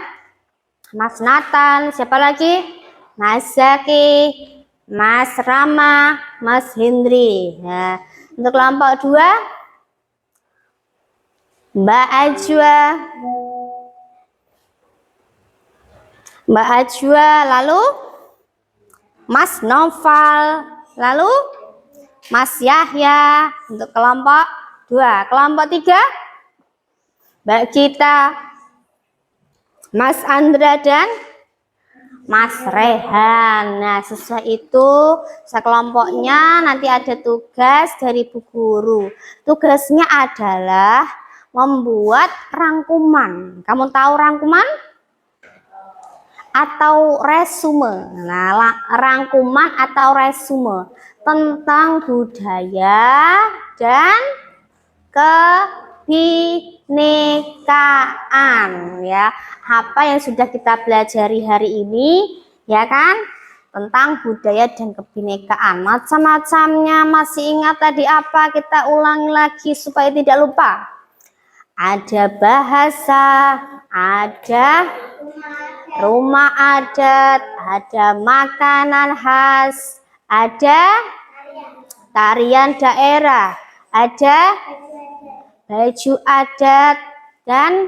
Mas Nathan, siapa lagi? Mas Zaki, Mas Rama, Mas Hendri. Nah, untuk kelompok 2 Mbak Ajwa, lalu Mas Noval, lalu Mas Yahya. Untuk kelompok 2. Kelompok 3 Mbak Gita, Mas Andra dan Mas Rehan. Nah, sesuai itu sekelompoknya nanti ada tugas dari Bu Guru. Tugasnya adalah membuat rangkuman. Kamu tahu rangkuman? Atau resume. Nah, rangkuman atau resume tentang budaya dan kebinekaan ya. Apa yang sudah kita pelajari hari ini ya kan, tentang budaya dan kebinekaan. Macam-macamnya masih ingat tadi apa? Kita ulangi lagi supaya tidak lupa. Ada bahasa, ada rumah adat, ada makanan khas, ada tarian daerah, ada baju adat, dan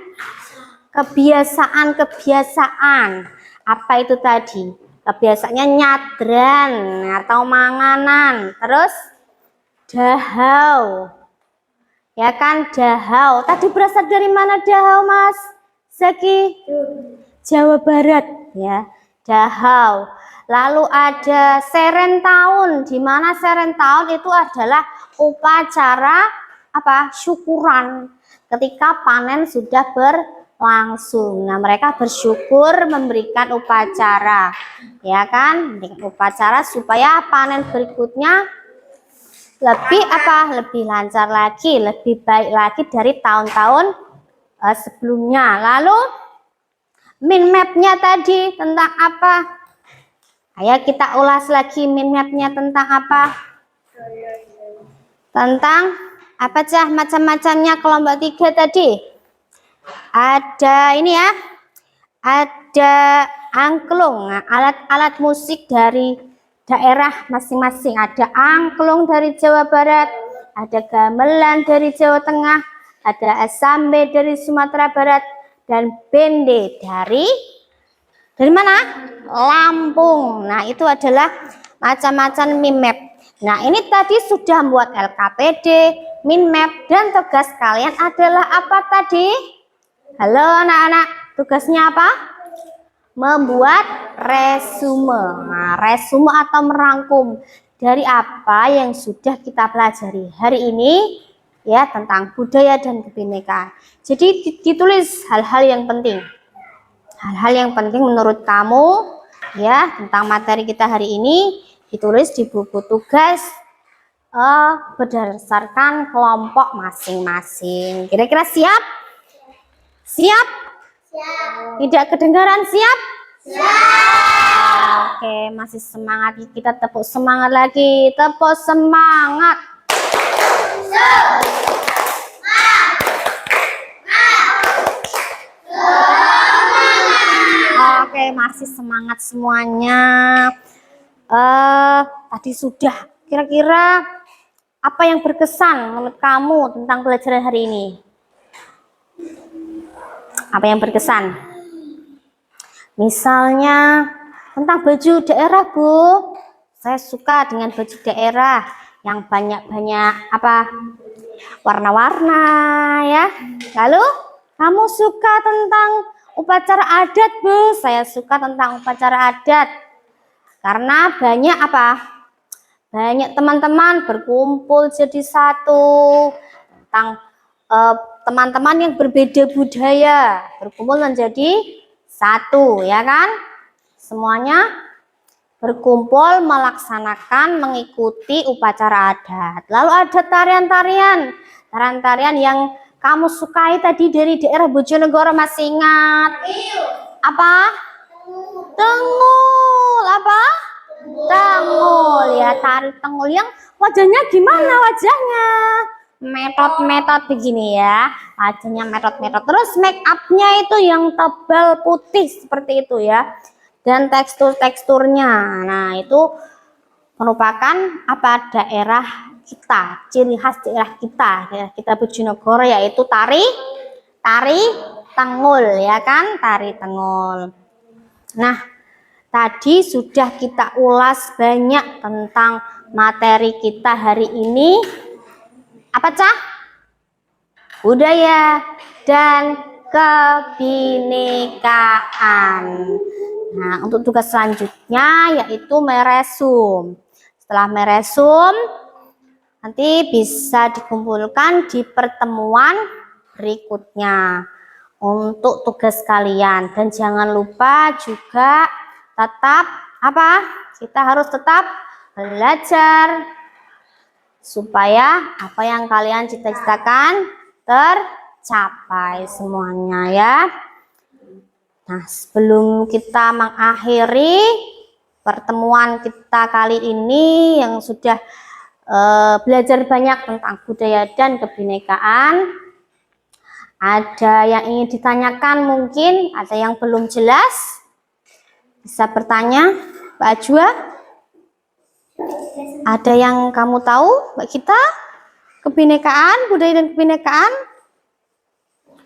kebiasaan-kebiasaan. Apa itu tadi? Kebiasaannya nyadran atau manganan. Terus dahau. Ya kan, dahau. Tadi berasal dari mana dahau, Mas Zaki? Jawa Barat, ya. Dahau. Lalu ada serentaun. Di mana serentaun itu adalah upacara apa? Syukuran. Ketika panen sudah berlangsung. Nah, mereka bersyukur memberikan upacara. Ya kan? Dengan upacara supaya panen berikutnya lebih apa? Lebih lancar lagi, lebih baik lagi dari tahun-tahun sebelumnya. Lalu min mapnya tadi tentang apa? Ayo kita ulas lagi min mapnya tentang apa? Tentang apa Cah macam-macamnya kelompok 3 tadi? Ada ini ya. Ada angklung, nah, alat-alat musik dari daerah masing-masing. Ada angklung dari Jawa Barat, ada gamelan dari Jawa Tengah, ada asambe dari Sumatera Barat, dan bende dari mana? Lampung. Nah, itu adalah macam-macam mimap. Nah, ini tadi sudah membuat LKPD, minmap, dan tugas kalian adalah apa tadi? Halo anak-anak, tugasnya apa? Membuat resume. Nah, resume atau merangkum dari apa yang sudah kita pelajari hari ini ya tentang budaya dan kebinekaan. Jadi ditulis hal-hal yang penting. Hal-hal yang penting menurut kamu ya tentang materi kita hari ini ditulis di buku tugas berdasarkan kelompok masing-masing. Kira-kira siap? Siap? Tidak kedengaran siap? Siap. Oke, masih semangat. Kita tepuk semangat lagi. Tepuk semangat. Oke, masih semangat semuanya. Tadi sudah. Kira-kira apa yang berkesan menurut kamu tentang pelajaran hari ini? Apa yang berkesan? Misalnya tentang baju daerah, Bu. Saya suka dengan baju daerah yang banyak-banyak apa? Warna-warna ya. Lalu kamu suka tentang upacara adat, Bu? Saya suka tentang upacara adat. Karena banyak apa? Banyak teman-teman berkumpul jadi satu tentang teman-teman yang berbeda budaya berkumpul menjadi satu, ya kan? Semuanya berkumpul melaksanakan mengikuti upacara adat. Lalu ada tarian-tarian yang kamu sukai tadi dari daerah Bojonegoro, masih ingat? Apa? Tengul. Apa? Tengul ya, tari tengul yang wajahnya gimana wajahnya? Metode begini ya, wajahnya metode. Terus make upnya itu yang tebal putih seperti itu ya, dan teksturnya. Nah itu merupakan apa daerah kita, ciri khas daerah kita Bojonegoro, yaitu tari tengul ya kan, tari tengul. Nah tadi sudah kita ulas banyak tentang materi kita hari ini. Apa Cah? Budaya dan kebinekaan. Nah, untuk tugas selanjutnya yaitu meresum. Setelah meresum, nanti bisa dikumpulkan di pertemuan berikutnya untuk tugas kalian. Dan jangan lupa juga tetap apa? Kita harus tetap belajar supaya apa yang kalian cita-citakan tercapai semuanya ya. Nah, sebelum kita mengakhiri pertemuan kita kali ini yang sudah belajar banyak tentang budaya dan kebinekaan, ada yang ingin ditanyakan mungkin, ada yang belum jelas? Bisa bertanya, Mbak Ajwa? Ada yang kamu tahu, Mbak Gita? kebinekaan, budaya dan kebinekaan.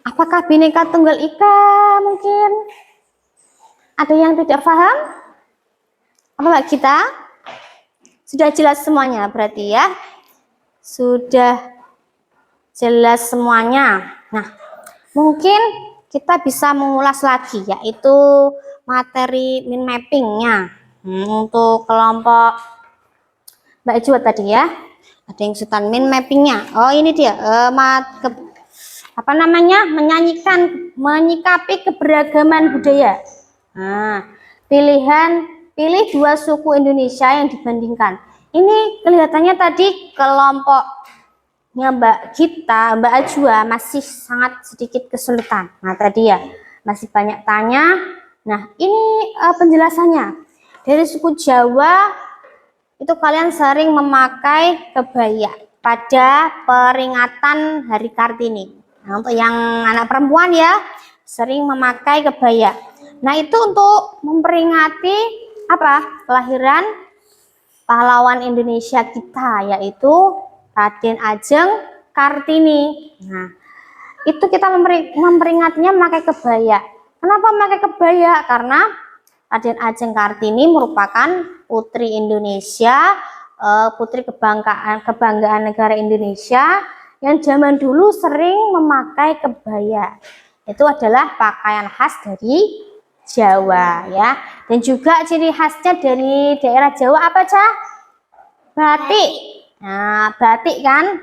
Apakah Bhinneka Tunggal Ika mungkin? Ada yang tidak paham? Apa Mbak Gita? Sudah jelas semuanya berarti ya? Sudah jelas semuanya. Nah, mungkin kita bisa mengulas lagi, yaitu materi mind mappingnya untuk kelompok Mbak Jua tadi ya. Ada yang sultan mind mappingnya. Oh ini dia, menyikapi keberagaman budaya. Nah, pilih dua suku Indonesia yang dibandingkan. Ini kelihatannya tadi kelompoknya Mbak Gita, Mbak Ajwa masih sangat sedikit kesulitan. Nah tadi ya masih banyak tanya. Nah ini penjelasannya. Dari suku Jawa itu kalian sering memakai kebaya pada peringatan Hari Kartini. Nah, untuk yang anak perempuan ya sering memakai kebaya. Nah itu untuk memperingati apa? Kelahiran pahlawan Indonesia kita, yaitu Raden Ajeng Kartini. Nah itu kita memperingatinya memakai kebaya. Kenapa memakai kebaya? Karena Raden Ajeng Kartini merupakan putri Indonesia, putri kebanggaan negara Indonesia yang zaman dulu sering memakai kebaya. Itu adalah pakaian khas dari Jawa ya. Dan juga ciri khasnya dari daerah Jawa apa Cah? Batik. Nah, batik kan?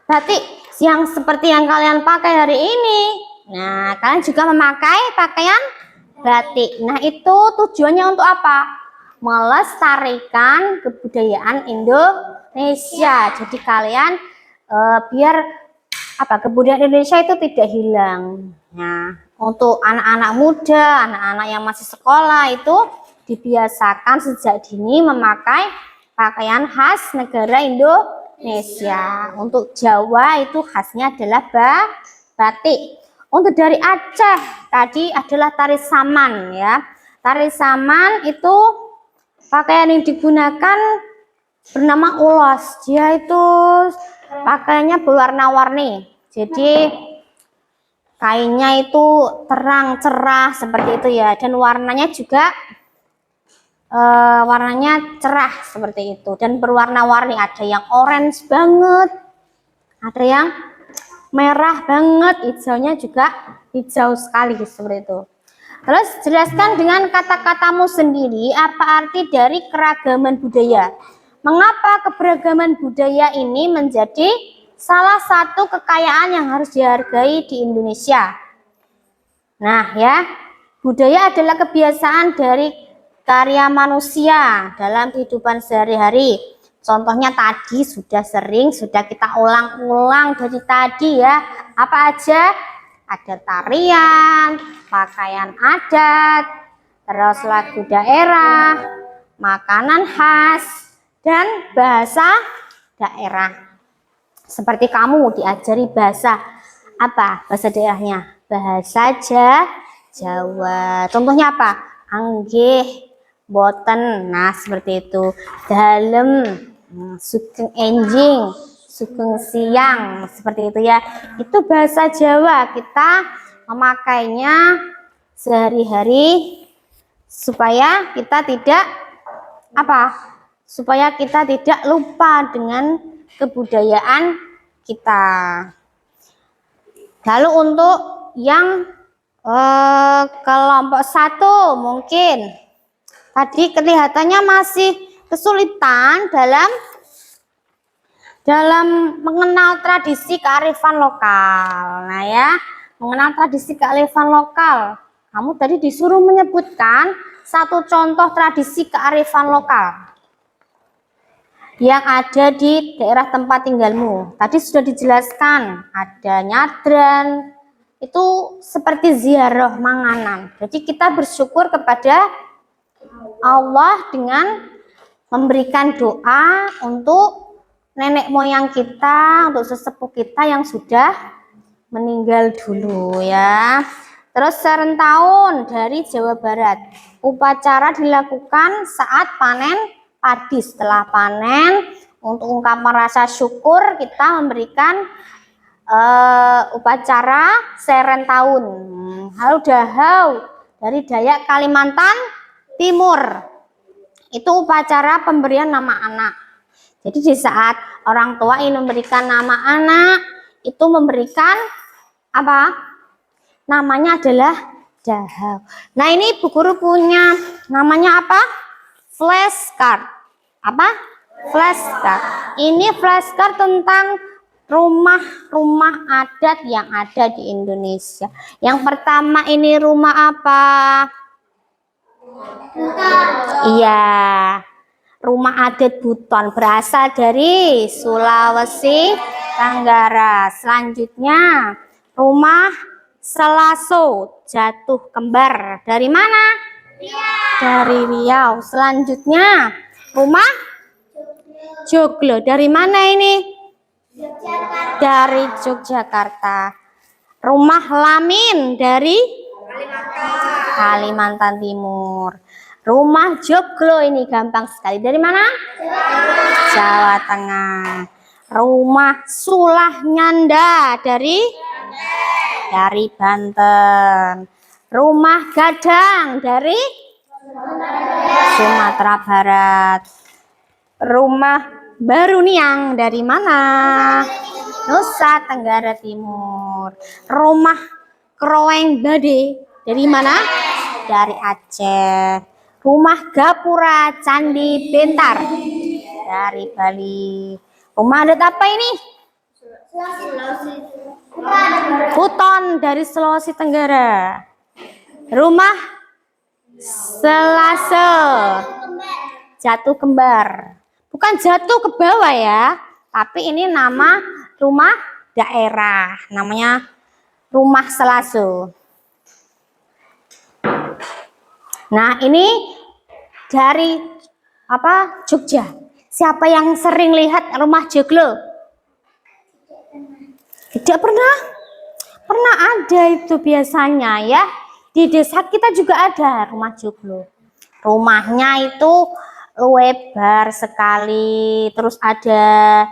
Batik yang seperti yang kalian pakai hari ini. Nah, kalian juga memakai pakaian batik. Nah, itu tujuannya untuk apa? Melestarikan kebudayaan Indonesia. Jadi kalian biar apa? Kebudayaan Indonesia itu tidak hilang. Nah, untuk anak-anak muda, anak-anak yang masih sekolah itu dibiasakan sejak dini memakai pakaian khas negara Indonesia. Untuk Jawa itu khasnya adalah batik. Untuk dari Aceh tadi adalah tari saman ya. Tari saman itu pakaian yang digunakan bernama ulos. Dia itu pakaiannya berwarna-warni. Jadi kainnya itu terang cerah seperti itu ya, dan warnanya juga warnanya cerah seperti itu dan berwarna-warni. Ada yang orange banget, ada yang merah banget, hijaunya juga hijau sekali seperti itu. Terus jelaskan dengan kata-katamu sendiri apa arti dari keragaman budaya. Mengapa keberagaman budaya ini menjadi salah satu kekayaan yang harus dihargai di Indonesia? Nah ya, budaya adalah kebiasaan dari karya manusia dalam kehidupan sehari-hari. Contohnya tadi sudah kita ulang-ulang dari tadi ya. Apa aja? Ada tarian, pakaian adat, terus lagu daerah, makanan khas, dan bahasa daerah. Seperti kamu diajari bahasa apa? Bahasa daerahnya bahasa Jawa. Contohnya apa? Anggih, boten. Nah, seperti itu. Dalem, sugeng enjing, sugeng siang, seperti itu ya. Itu bahasa Jawa. Kita memakainya sehari-hari supaya kita tidak apa? Supaya kita tidak lupa dengan kebudayaan kita. Lalu untuk yang kelompok 1 mungkin tadi kelihatannya masih kesulitan dalam mengenal tradisi kearifan lokal. Nah ya, mengenal tradisi kearifan lokal. Kamu tadi disuruh menyebutkan satu contoh tradisi kearifan lokal yang ada di daerah tempat tinggalmu. Tadi sudah dijelaskan, ada nyadran, itu seperti ziarah manganan. Jadi kita bersyukur kepada Allah dengan memberikan doa untuk nenek moyang kita, untuk sesepuh kita yang sudah meninggal dulu ya. Terus serentahun dari Jawa Barat. Upacara dilakukan saat panen padi. Setelah panen, Untuk ungkapan rasa syukur kita memberikan upacara seren tahun. Hau dahau dari Dayak Kalimantan Timur. Itu upacara pemberian nama anak. Jadi di saat orang tua ingin memberikan nama anak, itu memberikan apa? Namanya adalah dahau. Nah, ini Bu Guru punya namanya apa? Flashcard. Apa? Flashcard. Ini flashcard tentang rumah-rumah adat yang ada di Indonesia. Yang pertama ini rumah apa? Iya, rumah adat Buton berasal dari Sulawesi Tenggara. Selanjutnya rumah Selaso Jatuh Kembar dari mana? Dari Riau. Selanjutnya rumah Joglo dari mana ini? Dari Yogyakarta. Rumah Lamin dari Kalimantan Timur. Rumah Joglo ini gampang sekali. Dari mana? Jawa Tengah. Rumah Sulah Nyanda dari Banten. Rumah Gadang dari Sumatera Barat. Rumah Baruniang dari mana? Nusa Tenggara Timur. Rumah Kroeng Bade dari mana? Dari Aceh. Rumah Gapura Candi Bentar dari Bali. Rumah adat apa ini? Buton dari Sulawesi Tenggara. Rumah Selase Jatuh Kembar. Bukan jatuh ke bawah ya, tapi ini nama rumah daerah. Namanya Rumah Selaso. Nah, ini dari apa? Jogja. Siapa yang sering lihat rumah Joglo? Tidak pernah? Pernah ada itu biasanya ya. Di desa kita juga ada rumah Joglo. Rumahnya itu lebar sekali. Terus ada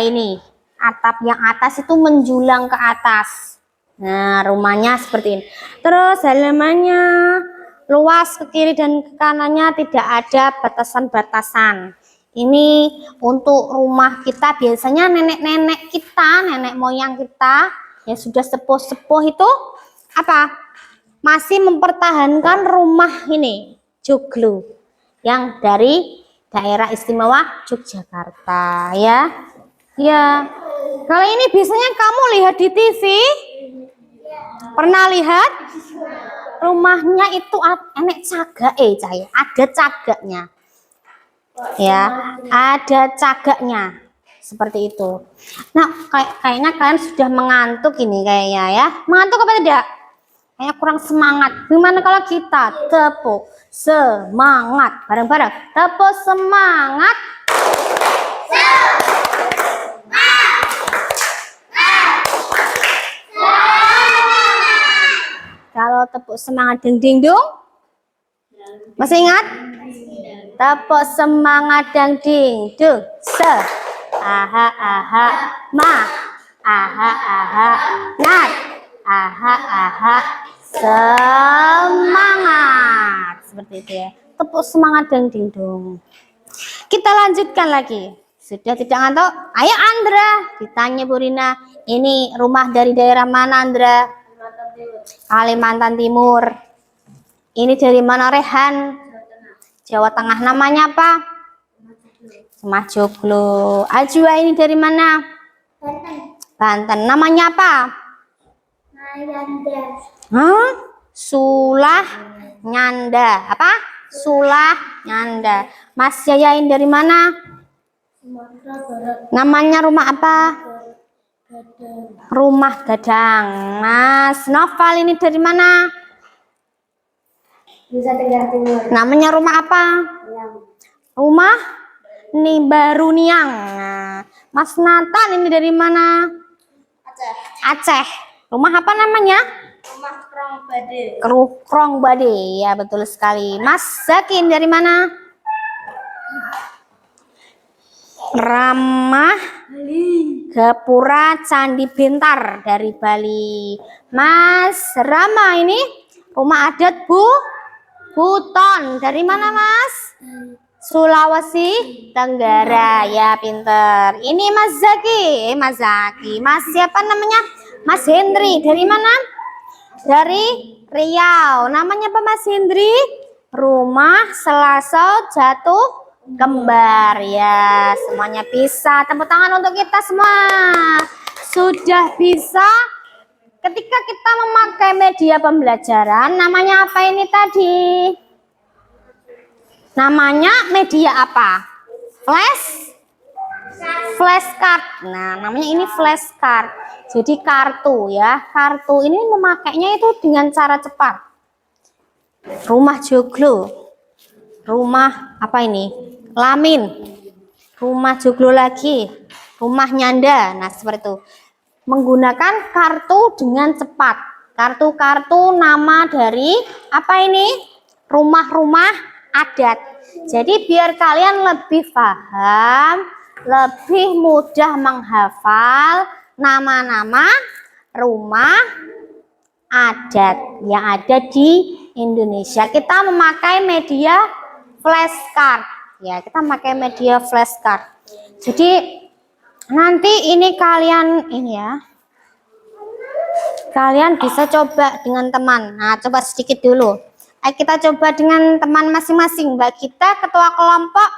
ini atap yang atas itu menjulang ke atas. Nah, rumahnya seperti ini. Terus halamannya luas, ke kiri dan ke kanannya tidak ada batasan-batasan. Ini untuk rumah kita, biasanya nenek-nenek kita, nenek moyang kita yang sudah sepuh-sepuh itu apa? Masih mempertahankan rumah ini, Joglo, yang dari daerah istimewa Yogyakarta ya. Ya. Kalau ini biasanya kamu lihat di TV? Pernah lihat? Rumahnya itu enek cagake, ada cagaknya. Ya, ada cagaknya. Seperti itu. Nah, kayaknya kalian sudah mengantuk ini kayaknya ya. Mengantuk apa tidak? Kayaknya kurang semangat. Gimana kalau kita tepuk semangat bareng-bareng? Tepuk semangat. Kalau tepuk semangat ding ding dong. Masih ingat? Tepuk semangat dang ding dung. Se. Aha aha ma. Aha aha nat. Aha aha semangat. Seperti itu ya. Tepuk semangat dang ding dong. Kita lanjutkan lagi. Sudah tidak ngantuk? Ayo Andra. Ditanya Bu Rina. Ini rumah dari daerah mana Andra? Kalimantan Timur. Ini dari mana Rehan? Jawa Tengah. Namanya apa? Rumah Joglo. Ajwa ini dari mana? Banten. Namanya apa? Hah? Sulah Nyanda. Apa? Sulah Nyanda. Mas Yayain dari mana? Namanya rumah apa? Rumah Gadang. Mas Noval ini dari mana? Nusa Tenggara Timur. Namanya rumah apa? Rumah Baruniang. Nah, Mas Nathan ini dari mana? Aceh. Rumah apa namanya? Rumah Krong Bade. Krong Bade. Ya, betul sekali. Mas Zakin dari mana? Ramah Gapura Candi Bentar dari Bali. Mas Rama ini rumah adat Buton. Dari mana Mas? Sulawesi Tenggara. Ya pinter. Ini Mas Zaki. Mas siapa namanya? Mas Hendri. Dari mana? Dari Riau. Namanya apa Mas Hendri? Rumah Selaso Jatuh Kembar. Ya, semuanya bisa. Tepuk tangan untuk kita semua. Sudah bisa. Ketika kita memakai media pembelajaran, namanya apa ini tadi? Namanya media apa? Flashcard. Nah, namanya ini flashcard. Jadi kartu ya. Kartu ini memakainya itu dengan cara cepat. Rumah joglo. Rumah apa ini? Lamin. Rumah joglo lagi. Rumah nyanda. Nah, seperti itu. Menggunakan kartu dengan cepat. Kartu-kartu nama dari apa ini? Rumah-rumah adat. Jadi biar kalian lebih paham, lebih mudah menghafal nama-nama rumah adat yang ada di Indonesia. Kita memakai media flashcard. Ya, kita memakai media flashcard. Jadi nanti ini kalian kalian bisa coba dengan teman. Nah, coba sedikit dulu. Kita coba dengan teman masing-masing. Mbak kita ketua kelompok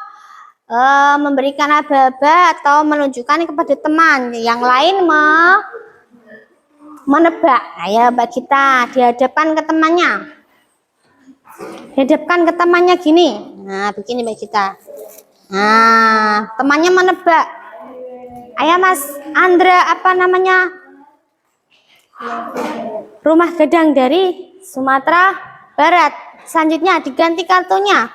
memberikan aba-aba atau menunjukkan kepada teman. Yang lain menebak. Ya, Mbak kita dihadapkan ke temannya. Dihadapkan ke temannya gini. Nah, begini Mbak kita. Nah, temannya menebak. Ayo Mas Andra, apa namanya? Rumah Gadang dari Sumatera Barat. Selanjutnya diganti kartunya.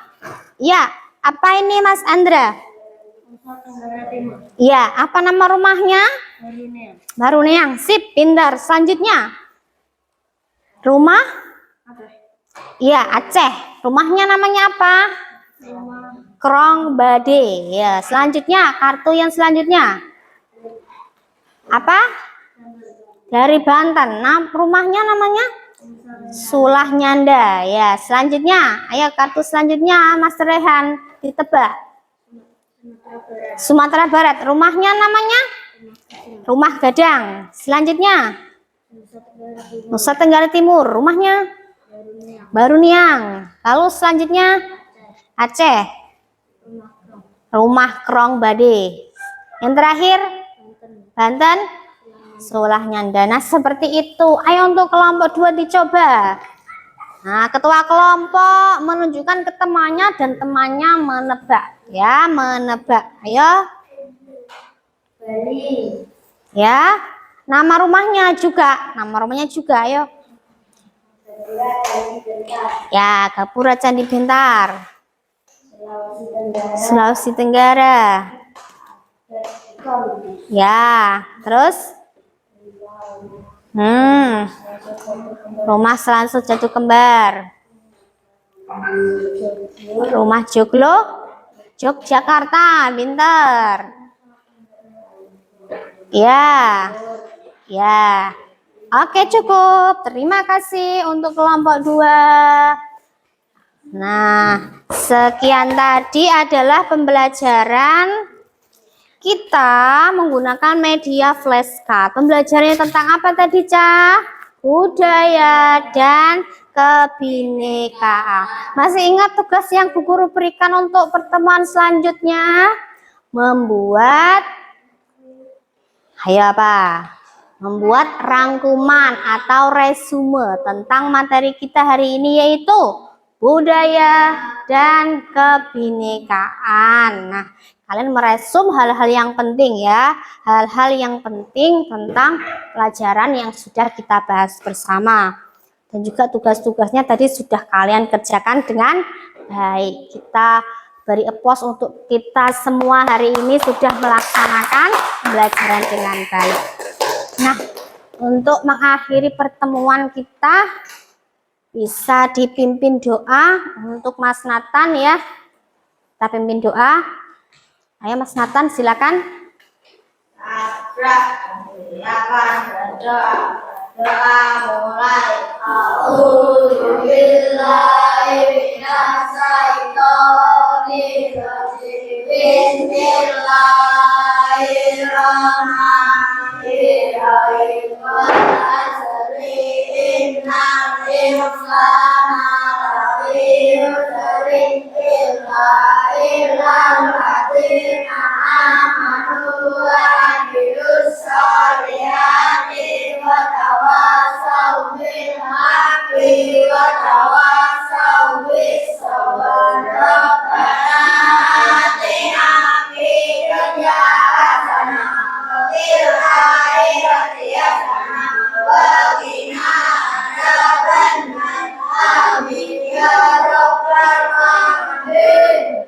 Ya, apa ini Mas Andra? Ya, apa nama rumahnya? Baruneang. Sip, pintar. Selanjutnya. Rumah? Ya, Aceh. Rumahnya namanya apa? Krong Bade. Ya, selanjutnya kartu yang selanjutnya. Apa? Dari Banten. Nah, rumahnya namanya Sulah Nyanda. Ya, selanjutnya, ayo kartu selanjutnya Mas Rehan ditebak. Sumatera Barat. Rumahnya namanya Rumah Gadang. Selanjutnya Nusa Tenggara Timur. Rumahnya Baruniang. Lalu selanjutnya Aceh. Rumah Krong Bade. Yang terakhir Banten. Sulah Nyanda. Nah, seperti itu. Ayo untuk kelompok 2 dicoba. Nah, ketua kelompok menunjukkan ke temannya dan temannya menebak. Ya, menebak. Ayo. Bali. Ya. Nama rumahnya juga. Nama rumahnya juga. Ayo. Ya, Gapura Candi Bentar. Sulawesi Tenggara. Ya, terus Rumah Selaso Jatuh Kembar. Rumah joglo Yogyakarta. Pinter. Ya. Ya. Oke, cukup. Terima kasih untuk kelompok 2. Nah, sekian tadi adalah pembelajaran kita menggunakan media flashcard. Pembelajarannya tentang apa tadi, Cah? Budaya dan kebinekaan. Masih ingat tugas yang Bu Guru berikan untuk pertemuan selanjutnya? Membuat Membuat rangkuman atau resume tentang materi kita hari ini, yaitu budaya dan kebinekaan. Nah, kalian meresum hal-hal yang penting ya, hal-hal yang penting tentang pelajaran yang sudah kita bahas bersama. Dan juga tugas-tugasnya tadi sudah kalian kerjakan dengan baik. Kita beri applause untuk kita semua hari ini sudah melaksanakan pembelajaran dengan baik. Nah, untuk mengakhiri pertemuan kita, bisa dipimpin doa untuk Mas Nathan ya. Kita pimpin doa. Ayo Mas Nathan silakan. Silakan berdoa. Doa mulai. A'udzubillahi minasyaitonir rajim. Bismillahirrahmanirrahim. Wal asri innal insana lafi khusrin illa alladzina amanu wa amilus solihati wa tawasaw bil haqqi wa tawasaw bis sabr. Rabbana atina fid dunya hasanah wa fil akhirati hasanah wa qina adzabannar. Amin ya rabbal alamin.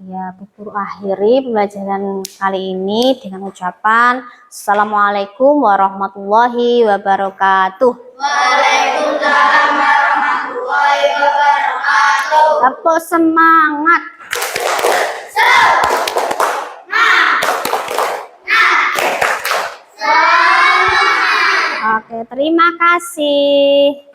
Ya, Bu Guru akhiri pembelajaran kali ini dengan ucapan Assalamualaikum warahmatullahi wabarakatuh. Waalaikumsalam warahmatullahi wabarakatuh. Tepuk semangat. Oke, terima kasih.